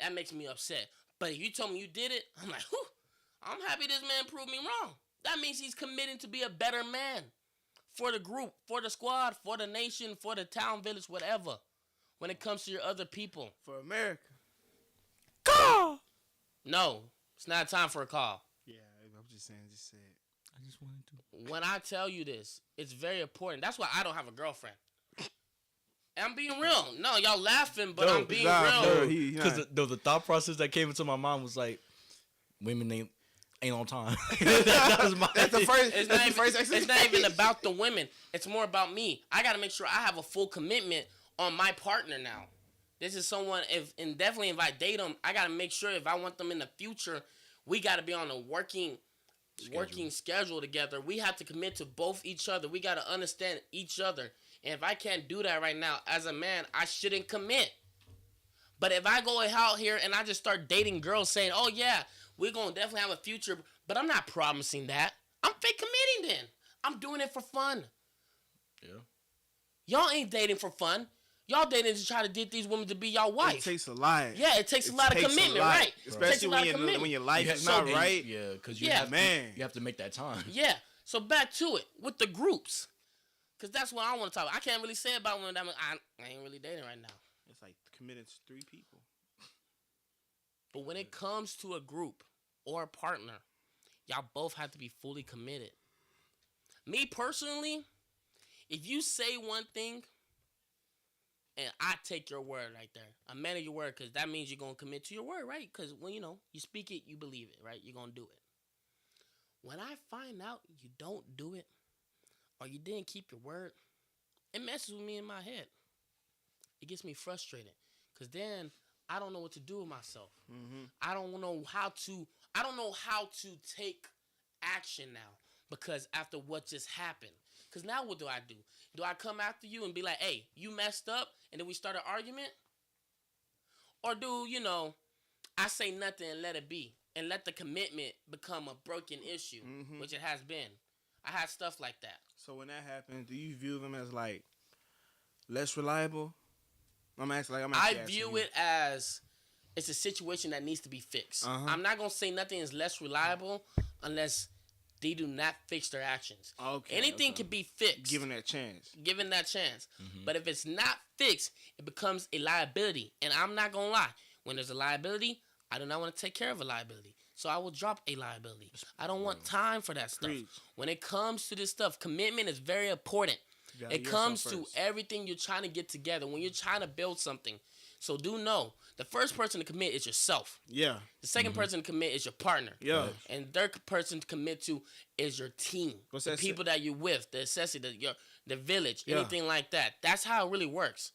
that makes me upset. But if you told me you did it, I'm like, whew, I'm happy this man proved me wrong. That means he's committing to be a better man for the group, for the squad, for the nation, for the town, village, whatever. When it comes to your other people. For America. Call! No, it's not time for a call. Yeah, I'm just saying, just say it. I just wanted to. When I tell you this, it's very important. That's why I don't have a girlfriend. And I'm being real. No, y'all laughing, but I'm being real. Because the thought process that came into my mind was like, women ain't on time. That's the first. It's not even about the women. It's more about me. I got to make sure I have a full commitment on my partner now. This is someone, and definitely if I date them, I got to make sure if I want them in the future, we got to be on a working schedule together. We have to commit to both each other. We got to understand each other. And if I can't do that right now, as a man, I shouldn't commit. But if I go out here and I just start dating girls saying, oh yeah, we're going to definitely have a future, but I'm not promising that. I'm fake committing then. I'm doing it for fun. Yeah. Y'all ain't dating for fun. Y'all dating to try to get these women to be y'all wife. It takes a lot. Yeah, it takes a lot of commitment, right? Especially when your life is not right. Yeah, because you have to make that time. Yeah. So back to it with the groups. Because that's what I want to talk about. I can't really say about women that I ain't really dating right now. It's like committed to 3 people. But when it comes to a group or a partner, y'all both have to be fully committed. Me personally, if you say one thing and I take your word right there, I'm man of your word, because that means you're going to commit to your word, right? Because when you speak it, you believe it, right? You're going to do it. When I find out you don't do it or you didn't keep your word, it messes with me in my head. It gets me frustrated because then I don't know what to do with myself. Mm-hmm. I don't know how to take action now because after what just happened. Because now what do? Do I come after you and be like, hey, you messed up, and then we start an argument? Or do, I say nothing and let it be and let the commitment become a broken issue, which it has been. I had stuff like that. So when that happens, do you view them as like less reliable? I view it as it's a situation that needs to be fixed. I'm not gonna say nothing is less reliable unless they do not fix their actions. Okay. Anything can be fixed. Given that chance. Mm-hmm. But if it's not fixed, it becomes a liability. And I'm not gonna lie. When there's a liability, I do not want to take care of a liability. So I will drop a liability. I don't want time for that stuff. Preach. When it comes to this stuff, commitment is very important. It comes to everything you're trying to get together. When you're trying to build something. So do know, the first person to commit is yourself. Yeah. The second person to commit is your partner. Yeah. And the third person to commit to is your team. What's the people that you're with, the necessity, the village, anything like that. That's how it really works.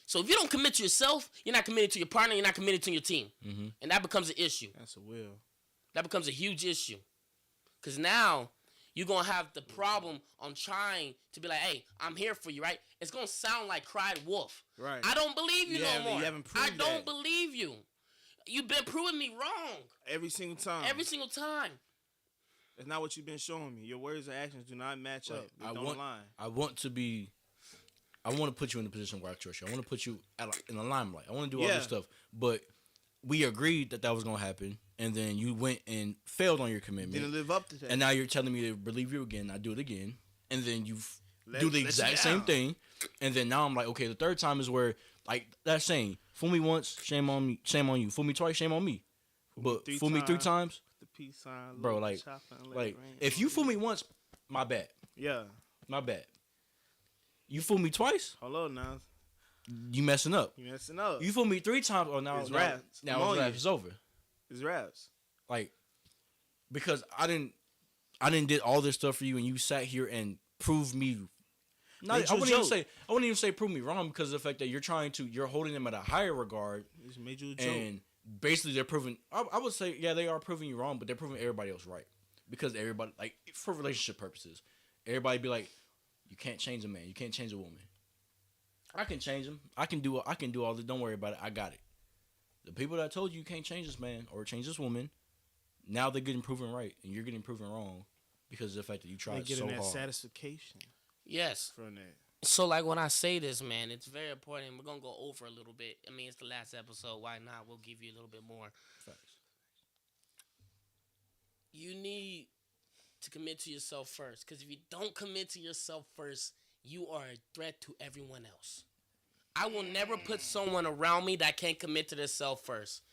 So if you don't commit to yourself, you're not committed to your partner, you're not committed to your team. Mm-hmm. And that becomes an issue. That's a will. That becomes a huge issue. Because now you're going to have the problem on trying to be like, hey, I'm here for you, right? It's going to sound like cried wolf. Right. I don't believe you no more. You haven't proved I don't believe you. You've been proving me wrong. Every single time. Every single time. That's not what you've been showing me. Your words and actions do not match up. They don't line. I want to put you in a position where I trust you. I want to put you in the limelight. I want to do all this stuff. But we agreed that was going to happen. And then you went and failed on your commitment. Didn't live up to that. And now you're telling me to believe you again. I do it again. And then you do the exact same thing. And then now I'm like, okay, the third time is where, like that saying, fool me once, shame on me, shame on you. Fool me twice, shame on me. But fool me 3 times, the peace sign, bro, like if you fool me once, my bad. Yeah. My bad. You fool me twice? Hold on now. You messing up. You fool me 3 times, or now it's raps. Now it's over. It's raps. Like, because I didn't did all this stuff for you, and you sat here and proved me. I wouldn't even say prove me wrong, because of the fact that you're holding them at a higher regard. It's made you a joke. And basically they're proving. I would say they are proving you wrong, but they're proving everybody else right, because everybody, like, for relationship purposes, everybody be like, you can't change a man, you can't change a woman. I can change them. I can do all this. Don't worry about it. I got it. The people that told you can't change this man or change this woman, now they're getting proven right, and you're getting proven wrong because of the fact that you tried so hard. Getting that satisfaction. Yes. From that. So, like, when I say this, man, it's very important. We're going to go over a little bit. I mean, it's the last episode. Why not? We'll give you a little bit more. Facts. You need to commit to yourself first. Because if you don't commit to yourself first, you are a threat to everyone else. I will never put someone around me that can't commit to themselves first.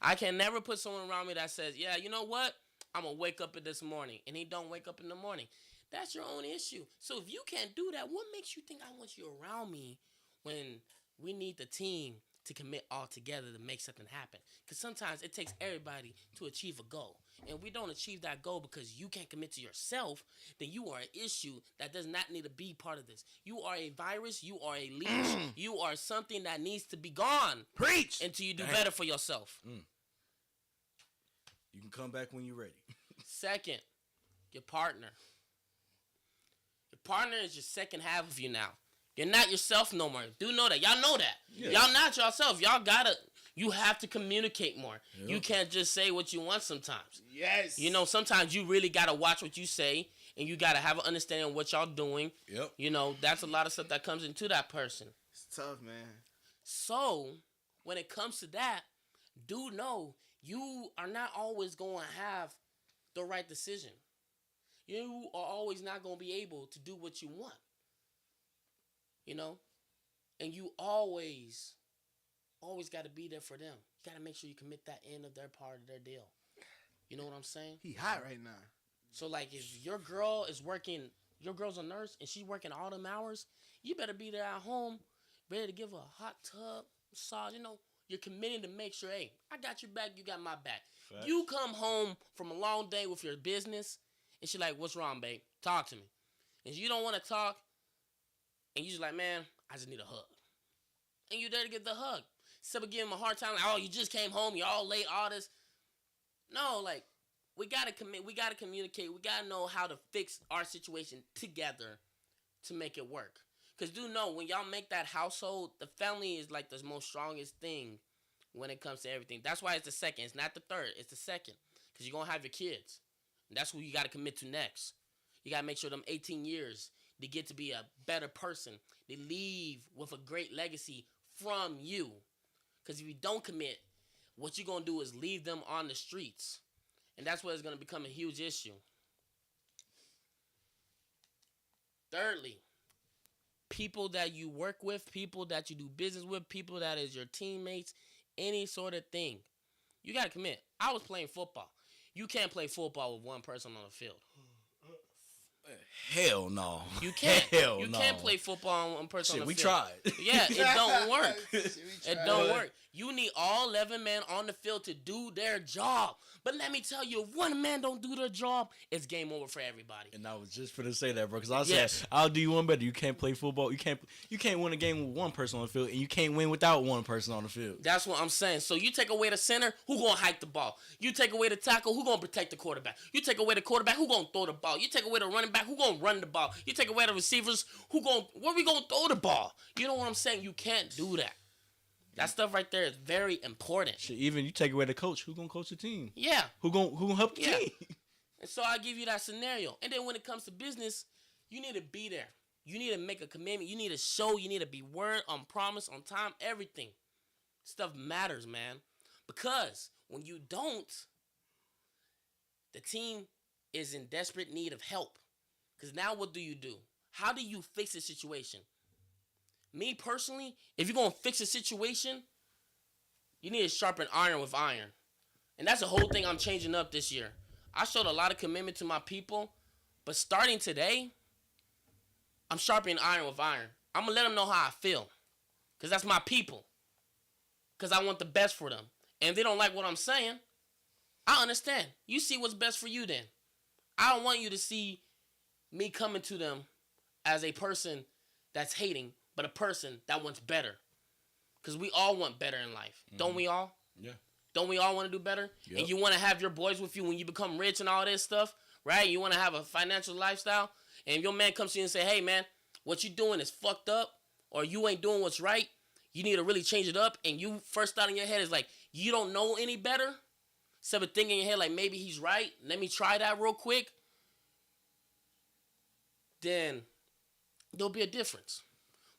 I can never put someone around me that says, yeah, you know what? I'm going to wake up this morning. And he don't wake up in the morning. That's your own issue. So if you can't do that, what makes you think I want you around me when we need the team to commit all together to make something happen? Because sometimes it takes everybody to achieve a goal. And we don't achieve that goal because you can't commit to yourself, then you are an issue that does not need to be part of this. You are a virus. You are a leech. You are something that needs to be gone. Preach! Until you do better for yourself. You can come back when you're ready. Second, your partner. Your partner is your second half of you now. You're not yourself no more. Do know that. Y'all know that. Yeah. Y'all not yourself. You have to communicate more. Yep. You can't just say what you want sometimes. Yes. You know, sometimes you really got to watch what you say, and you got to have an understanding of what y'all doing. Yep. You know, that's a lot of stuff that comes into that person. It's tough, man. So, when it comes to that, do know you are not always going to have the right decision. You are always not going to be able to do what you want. You know? And you always got to be there for them. You got to make sure you commit that end of their part of their deal. You know what I'm saying? He hot right now. So, like, if your girl is working, your girl's a nurse, and she's working all them hours, you better be there at home, ready to give her a hot tub, massage. You know, you're committing to make sure, hey, I got your back, you got my back. Facts. You come home from a long day with your business, and she's like, what's wrong, babe? Talk to me. And you don't want to talk, and you just like, man, I just need a hug. And you're there to get the hug. Instead of giving him a hard time, like, oh, you just came home, you're all late, all this. No, like, we got to commit, we got to communicate, we got to know how to fix our situation together to make it work. Because do know, when y'all make that household, the family is like the most strongest thing when it comes to everything. That's why it's the second. It's not the third. It's the second. Because you're going to have your kids. And that's who you got to commit to next. You got to make sure them 18 years, they get to be a better person. They leave with a great legacy from you. Because if you don't commit, what you're going to do is leave them on the streets. And that's where it's going to become a huge issue. Thirdly, people that you work with, people that you do business with, people that is your teammates, any sort of thing. You got to commit. I was playing football. You can't play football with one person on the field. Hell no. You can't. Hell you no. can't play football on one person on the we field. tried. Yeah, it don't work. It don't work. You need all 11 men on the field to do their job. But let me tell you, if one man don't do their job, it's game over for everybody. And I was just going to say that, bro, because I said, I'll do you one better. You can't play football. You can't win a game with one person on the field, and you can't win without one person on the field. That's what I'm saying. So you take away the center, who going to hike the ball? You take away the tackle, who going to protect the quarterback? You take away the quarterback, who going to throw the ball? You take away the running back, who going to run the ball? You take away the receivers, where we going to throw the ball? You know what I'm saying? You can't do that. That stuff right there is very important. Shit, even you take away the coach, who gonna coach the team? Yeah. Who gonna help the team? And so I give you that scenario. And then when it comes to business, you need to be there. You need to make a commitment. You need to show. You need to be word on promise, on time, everything. Stuff matters, man. Because when you don't, the team is in desperate need of help. Because now what do? How do you fix the situation? Me personally, if you're going to fix a situation, you need to sharpen iron with iron. And that's the whole thing I'm changing up this year. I showed a lot of commitment to my people, but starting today, I'm sharpening iron with iron. I'm going to let them know how I feel, because that's my people, because I want the best for them. And if they don't like what I'm saying, I understand. You see what's best for you then. I don't want you to see me coming to them as a person that's hating, but a person that wants better. Because we all want better in life. Mm-hmm. Don't we all? Yeah. Don't we all want to do better? Yep. And you want to have your boys with you when you become rich and all this stuff, right? You want to have a financial lifestyle. And if your man comes to you and say, hey, man, what you doing is fucked up. or you ain't doing what's right, you need to really change it up, and you first thought in your head is like, you don't know any better, instead of thinking in your head like, maybe he's right, let me try that real quick, then there'll be a difference.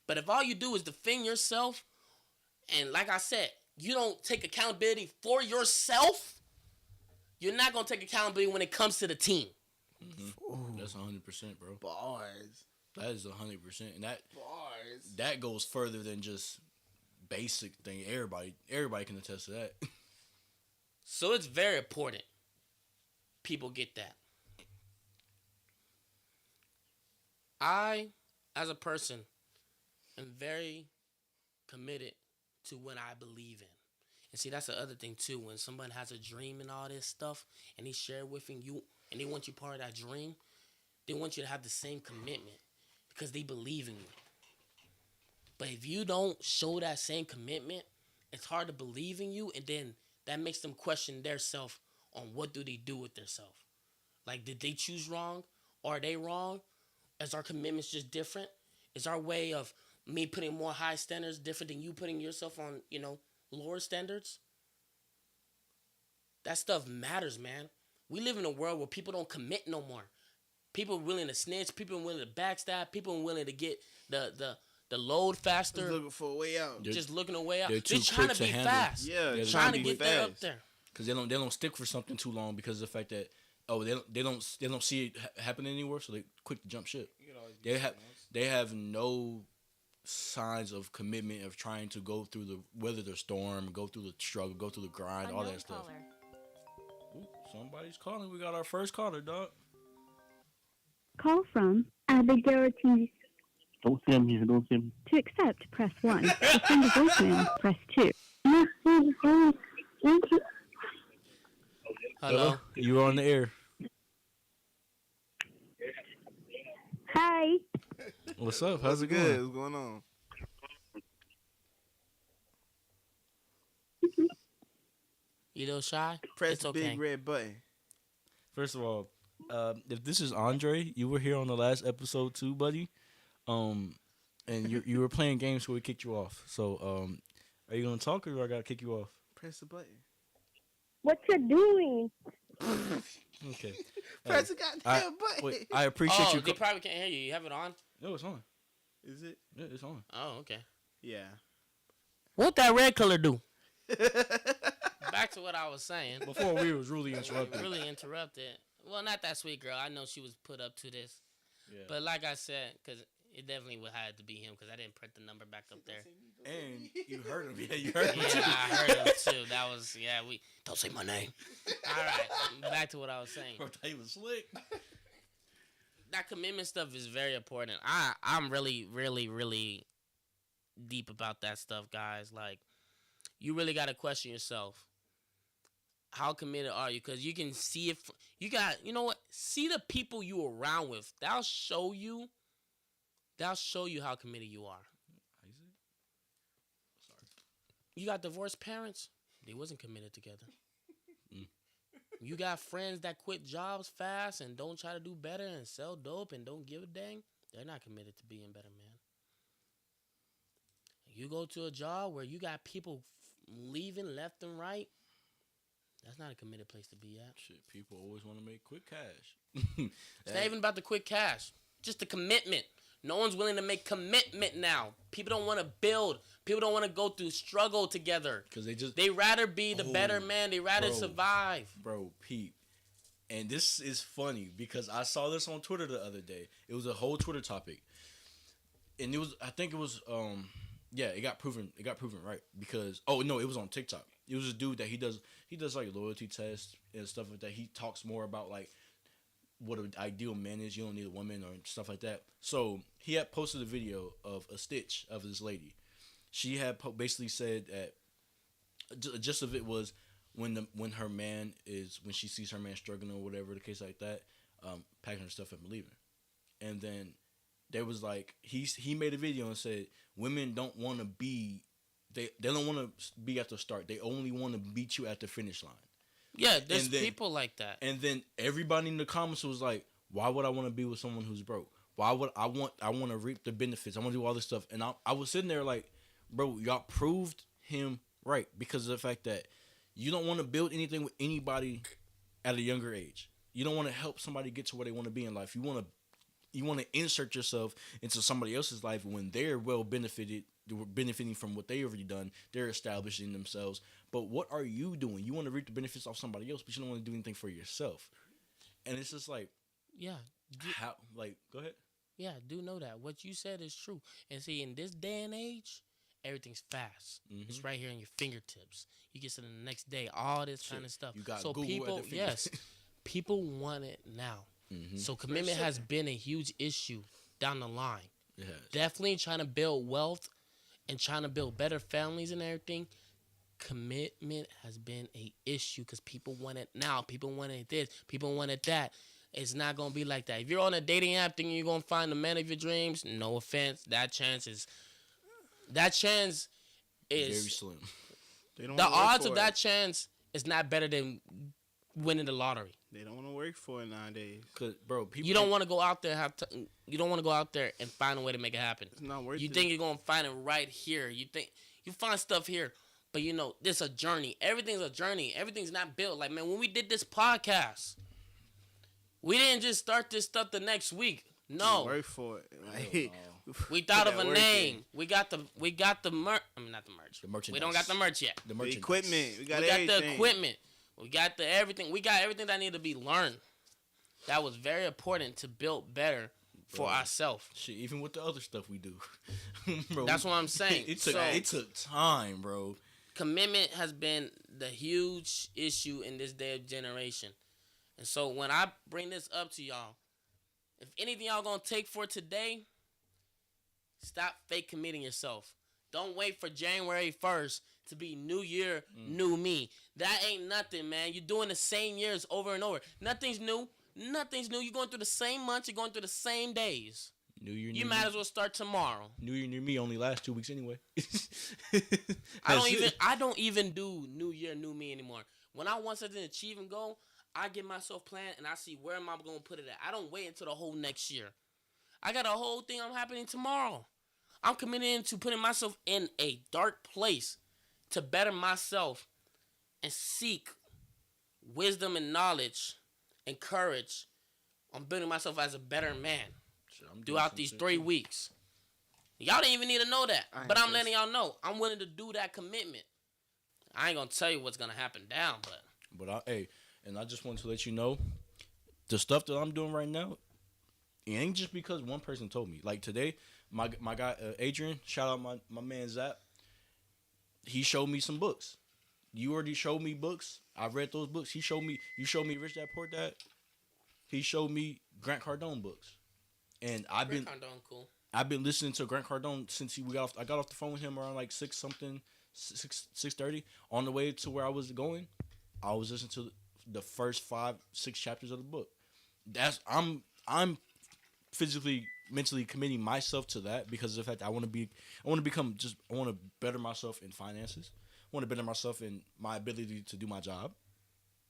But if all you do is defend yourself, and like I said, you don't take accountability for yourself, you're not going to take accountability when it comes to the team. Mm-hmm. That's 100%, bro. Bars. That is 100%, and Bars. that goes further than just basic thing. Everybody can attest to that. So it's very important people get that. I, as a person, am very committed to what I believe in. And see, that's the other thing too. When someone has a dream and all this stuff, and they share with you, and they want you part of that dream, they want you to have the same commitment because they believe in you. But if you don't show that same commitment, it's hard to believe in you, and then that makes them question their self on what do they do with their self. Like, did they choose wrong? Or are they wrong? Is our commitments just different? Is our way of me putting more high standards different than you putting yourself on, lower standards? That stuff matters, man. We live in a world where people don't commit no more. People are willing to snitch. People are willing to backstab. People are willing to get the load faster. Just looking for a way out. Just looking a way out. They're They're too trying quick to be to handle. fast. Yeah, they're trying to be get fast. there up there. Because they don't stick for something too long because of the fact that they don't see it happen anywhere, so they quick to jump ship. They have no signs of commitment of trying to go through weather the storm, go through the struggle, go through the grind, all that stuff. Ooh, somebody's calling. We got our first caller, dog. Call from Abigail Ortiz. Don't send me. Don't send me. To accept, press 1. To send a voicemail, press 2. Hello. You are on the air. Hi. What's up? How's it good? going? What's going on? You little shy? Press It's the okay. big red button. First of all, if this is Andre, you were here on the last episode too, buddy. And you were playing games, so we kicked you off. So, are you gonna talk, or I gotta kick you off? Press the button. What you doing? Okay. Press the goddamn button. Wait, I appreciate Oh, you. they probably can't hear you. You have it on? No, it's on. Is it? Yeah, it's on. Oh, okay. Yeah. What that red color do? Back to what I was saying. Before we was really interrupted. Really interrupted. Well, not that sweet girl. I know she was put up to this. Yeah. But like I said, because it definitely would have to be him because I didn't print the number back up there. And you heard him. Yeah, you heard him. Yeah, I heard him too. That was, we don't say my name. All right, back to what I was saying. Bro, he was slick. That commitment stuff is very important. I'm really, really, really deep about that stuff, guys. Like, you really got to question yourself. How committed are you? Because you can see if you know what? See the people you around with. That'll show you how committed you are. You got divorced parents. They wasn't committed together. You got friends that quit jobs fast and don't try to do better and sell dope and don't give a dang. They're not committed to being better, man. You go to a job where you got people leaving left and right. That's not a committed place to be at. Shit, people always want to make quick cash. It's not even about the quick cash. Just the commitment. No one's willing to make commitment now. People don't want to build. People don't want to go through struggle together. Because they rather be the better man. They rather survive. Bro, peep. And this is funny because I saw this on Twitter the other day. It was a whole Twitter topic. And it was, I think it was, it got proven right. Because, it was on TikTok. It was a dude that he does like loyalty tests and stuff like that. He talks more about like what an ideal man is. You don't need a woman or stuff like that. So he had posted a video of a stitch of this lady. She had basically said that the gist of it was when she sees her man struggling or whatever the case like that, packing her stuff up and leaving. And then there was like he made a video and said women don't want to be. They don't want to be at the start. They only want to beat you at the finish line. Yeah, there's people like that. And then everybody in the comments was like, why would I want to be with someone who's broke? Why would I want to reap the benefits? I want to do all this stuff. And I was sitting there like, bro, y'all proved him right because of the fact that you don't want to build anything with anybody at a younger age. You don't want to help somebody get to where they want to be in life. You want to insert yourself into somebody else's life when they're benefiting from what they already done. They're establishing themselves. But what are you doing? You want to reap the benefits off somebody else, but you don't want to do anything for yourself. And it's just like, Yeah. how? Like, go ahead. Yeah, do know that. What you said is true. And see, in this day and age, everything's fast. Mm-hmm. It's right here in your fingertips. You get to the next day, all this kind of stuff. You got so Google people, at the yes, people want it now. Mm-hmm. So commitment has been a huge issue down the line. Yes. Definitely trying to build wealth and trying to build better families and everything. Commitment has been a issue because people want it now. People wanted this. People wanted that. It's not gonna be like that. If you're on a dating app thinking you're gonna find the man of your dreams, no offense, that chance is Very slim. They don't the wanna work odds for of it. that chance is not better than winning the lottery. They don't want to work for it nowadays. Cause bro, people You don't want to go out there you don't want to go out there and find a way to make it happen. It's not worth You it. think you're gonna find it right here. You think you find stuff here, but this a journey. Everything's a journey. Everything's not built. Like, man, when we did this podcast, we didn't just start this stuff the next week. No, Work for it. Like, we thought put of a that work name. in. We got the merch. I mean, not the merch. The merchandise. We don't got the merch yet. the The merchandise. equipment. We got We got everything. the equipment. We got the everything. We got everything that needed to be learned. That was very important to build better for ourselves. Shit, even with the other stuff we do, bro. That's what I'm saying. It took So- it took time, bro. Commitment has been the huge issue in this day of generation. And so when I bring this up to y'all, if anything y'all gonna take for today, stop fake committing yourself. Don't wait for January 1st to be new year, new me. That ain't nothing, man. You're doing the same years over and over. Nothing's new. Nothing's new. You're going through the same months. You're going through the same days. New Year, You new might me. as well start tomorrow. New Year, new me only lasts 2 weeks anyway. I don't even do new year, new me anymore. When I want something to achieve and go, I get myself planned and I see where am I going to put it at. I don't wait until the whole next year. I got a whole thing I'm happening tomorrow. I'm committed to putting myself in a dark place to better myself and seek wisdom and knowledge and courage on building myself as a better man Shit, I'm doing throughout some these shit 3 too. weeks. Y'all didn't even need to know that. I ain't But I'm just- letting y'all know. I'm willing to do that commitment. I ain't going to tell you what's going to happen down, but But I just want to let you know, the stuff that I'm doing right now, it ain't just because one person told me. Like today, my guy Adrian, shout out my man Zap. He showed me some books. You already showed me books. I read those books. You showed me Rich Dad Poor Dad. He showed me Grant Cardone books, and I've been cool. listening to Grant Cardone since I got off the phone with him around like 6:30 on the way to where I was going. I was listening to the first 5-6 chapters of the book. I'm physically, mentally committing myself to that because of the fact that I want to better myself in finances. I want to better myself in my ability to do my job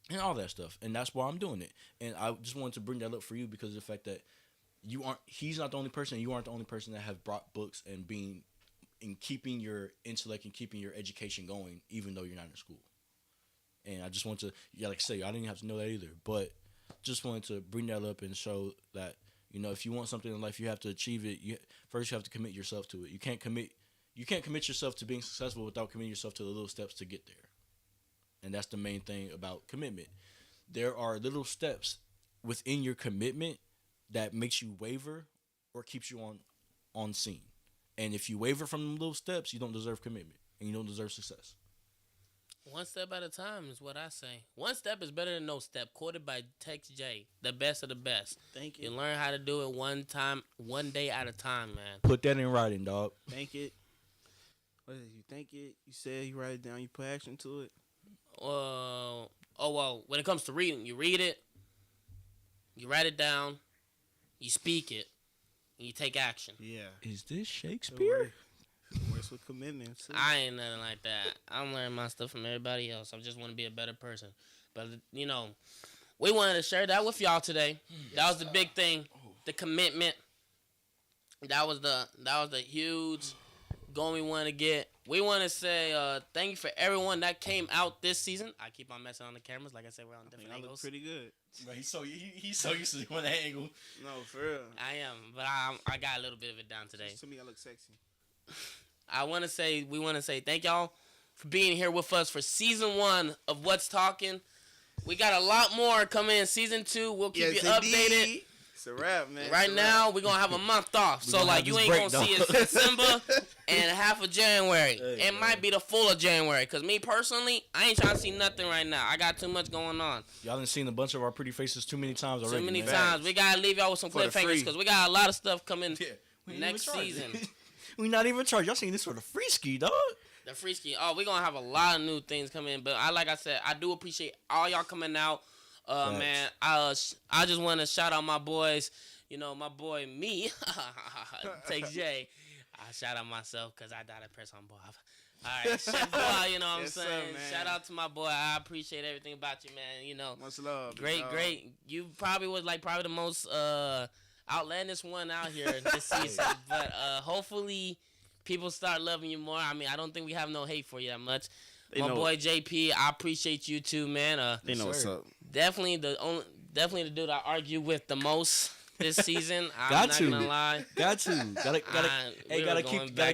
and all that stuff. And that's why I'm doing it. And I just wanted to bring that up for you because of the fact that he's not the only person, you aren't the only person that have brought books and keeping your intellect and keeping your education going, even though you're not in school. And I just want to, like I say, I didn't have to know that either, but just wanted to bring that up and show that, if you want something in life, you have to achieve it. First you have to commit yourself to it. You can't commit yourself to being successful without committing yourself to the little steps to get there. And that's the main thing about commitment. There are little steps within your commitment that makes you waver or keeps you on scene. And if you waver from them little steps, you don't deserve commitment and you don't deserve success. One step at a time is what I say. One step is better than no step. Quoted by Tex J, the best of the best. Thank You you. learn how to do it one day at a time, man. Put that in writing, dog. Think it. What is it? You think it. You say it. You write it down. You put action to it. When it comes to reading, you read it, you write it down, you speak it, and you take action. Yeah. Is this It Shakespeare? works with commitment too. I ain't nothing like that. I'm learning my stuff from everybody else. I just want to be a better person. But, we wanted to share that with y'all today. That was the big thing. The commitment. that was the huge goal we want to get. We want to say thank you for everyone that came out this season. I keep on messing on the cameras. Like I said, we're on different I look angles. pretty good. Bro, he's so used to doing that angle. No, for real. I am, but I got a little bit of it down today. Just to me, I look sexy. We want to say thank y'all for being here with us for season 1 of What's Talking. We got a lot more coming in season 2. We'll keep you updated. It's a wrap, man. Right now, we're going to have a month off. So, like, you ain't going to see us December and half of January. Hey, it might be the full of January. Because me, personally, I ain't trying to see nothing right now. I got too much going on. Y'all done seen a bunch of our pretty faces too many times already. Too many man. times. We got to leave y'all with some cliffhangers because we got a lot of stuff coming We next season. We not even charged. Y'all seen this for the free ski, dog. The free ski. Oh, we're going to have a lot of new things coming in. But like I said, I do appreciate all y'all coming out. Man, I just want to shout out my boys. You know, my boy, me, Tex J. I shout out myself because I died at press on Bob. All right, Chef Boy, you know what I'm saying? Sir, shout out to my boy. I appreciate everything about you, man. You know, much love. great. You probably was probably the most outlandish one out here this season. But hopefully people start loving you more. I mean, I don't think we have no hate for you that much. My boy JP, I appreciate you too, man. They know what's up. Definitely the dude I argue with the most this season. I'm Got not to. gonna lie. Gotta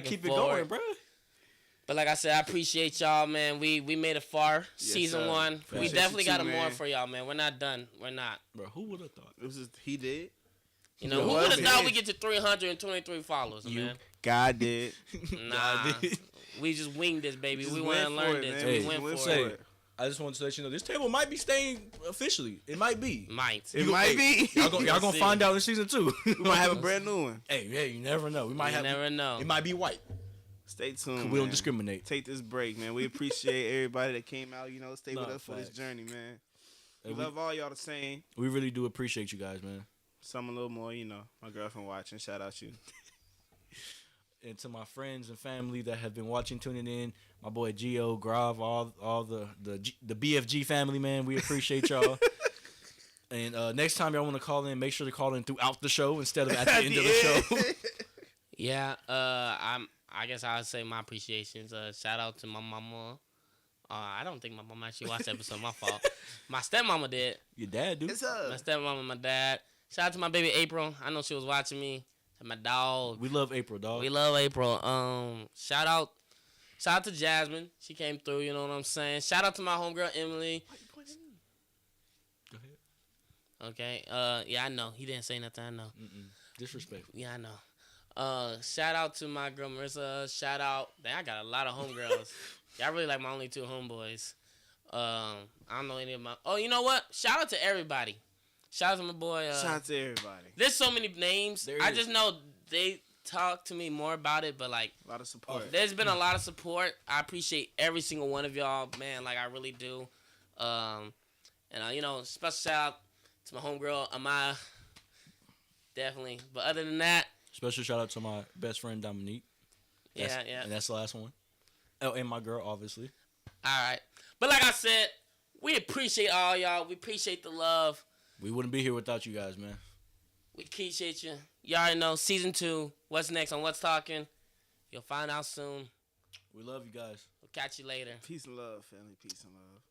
keep it going, bro. But like I said, I appreciate y'all, man. We made it far. Yes, season sir. 1. Appreciate We definitely you got too, more man. for y'all, man. We're not done. We're not. Bro, who would have thought? It was just, he did. You know, It who was would have thought it. we get to 323 followers, man? God did. Nah. We just winged this, baby. Just We went want to for learn it, this. man. We went Went for for it. it. I just wanted to let you know this table might be staying officially. It might be. Might. It might be. Y'all gonna see. find out in season 2. We might have a brand new one. Hey, you never know. We might You never know. It might be white. Stay tuned. We don't man. discriminate. Take this break, man. We appreciate everybody that came out. You know, stay with Nah, us for this facts. journey, man. Hey, We love all y'all the same. We really do appreciate you guys, man. Some a little more, you know. My girlfriend watching. Shout out you. And to my friends and family that have been watching, tuning in, my boy Gio, Grav, all the BFG family, man. We appreciate y'all. And next time y'all want to call in, make sure to call in throughout the show instead of at the end of the show. Yeah, I guess I would say my appreciations. Shout out to my mama. I don't think my mom actually watched the episode. My fault. My stepmama did. Your dad, dude. It's up. My stepmama, my dad. Shout out to my baby April. I know she was watching me. And my dog. We love April, dog. We love April. Shout out to Jasmine. She came through. You know what I'm saying. Shout out to my homegirl Emily. Go ahead. Okay. Yeah, I know. He didn't say nothing. I know. Disrespectful. Yeah, I know. Shout out to my girl Marissa. Shout out. Dang, I got a lot of homegirls. Y'all really like my only 2 homeboys. I don't know any of my. Oh, you know what? Shout out to everybody. Shout out to my boy. Shout out to everybody. There's so many names. There I is. just know they talk to me more about it, but like, A lot of support. there's been a lot of support. I appreciate every single one of y'all, man. Like I really do. And you know, special shout out to my homegirl Amaya. Definitely. But other than that, Special shout out to my best friend Dominique. yeah. And that's the last one. Oh, and my girl, obviously. All right. But like I said, we appreciate all y'all. We appreciate the love. We wouldn't be here without you guys, man. We appreciate you. You already know season 2. What's next on What's Talking? You'll find out soon. We love you guys. We'll catch you later. Peace and love, family. Peace and love.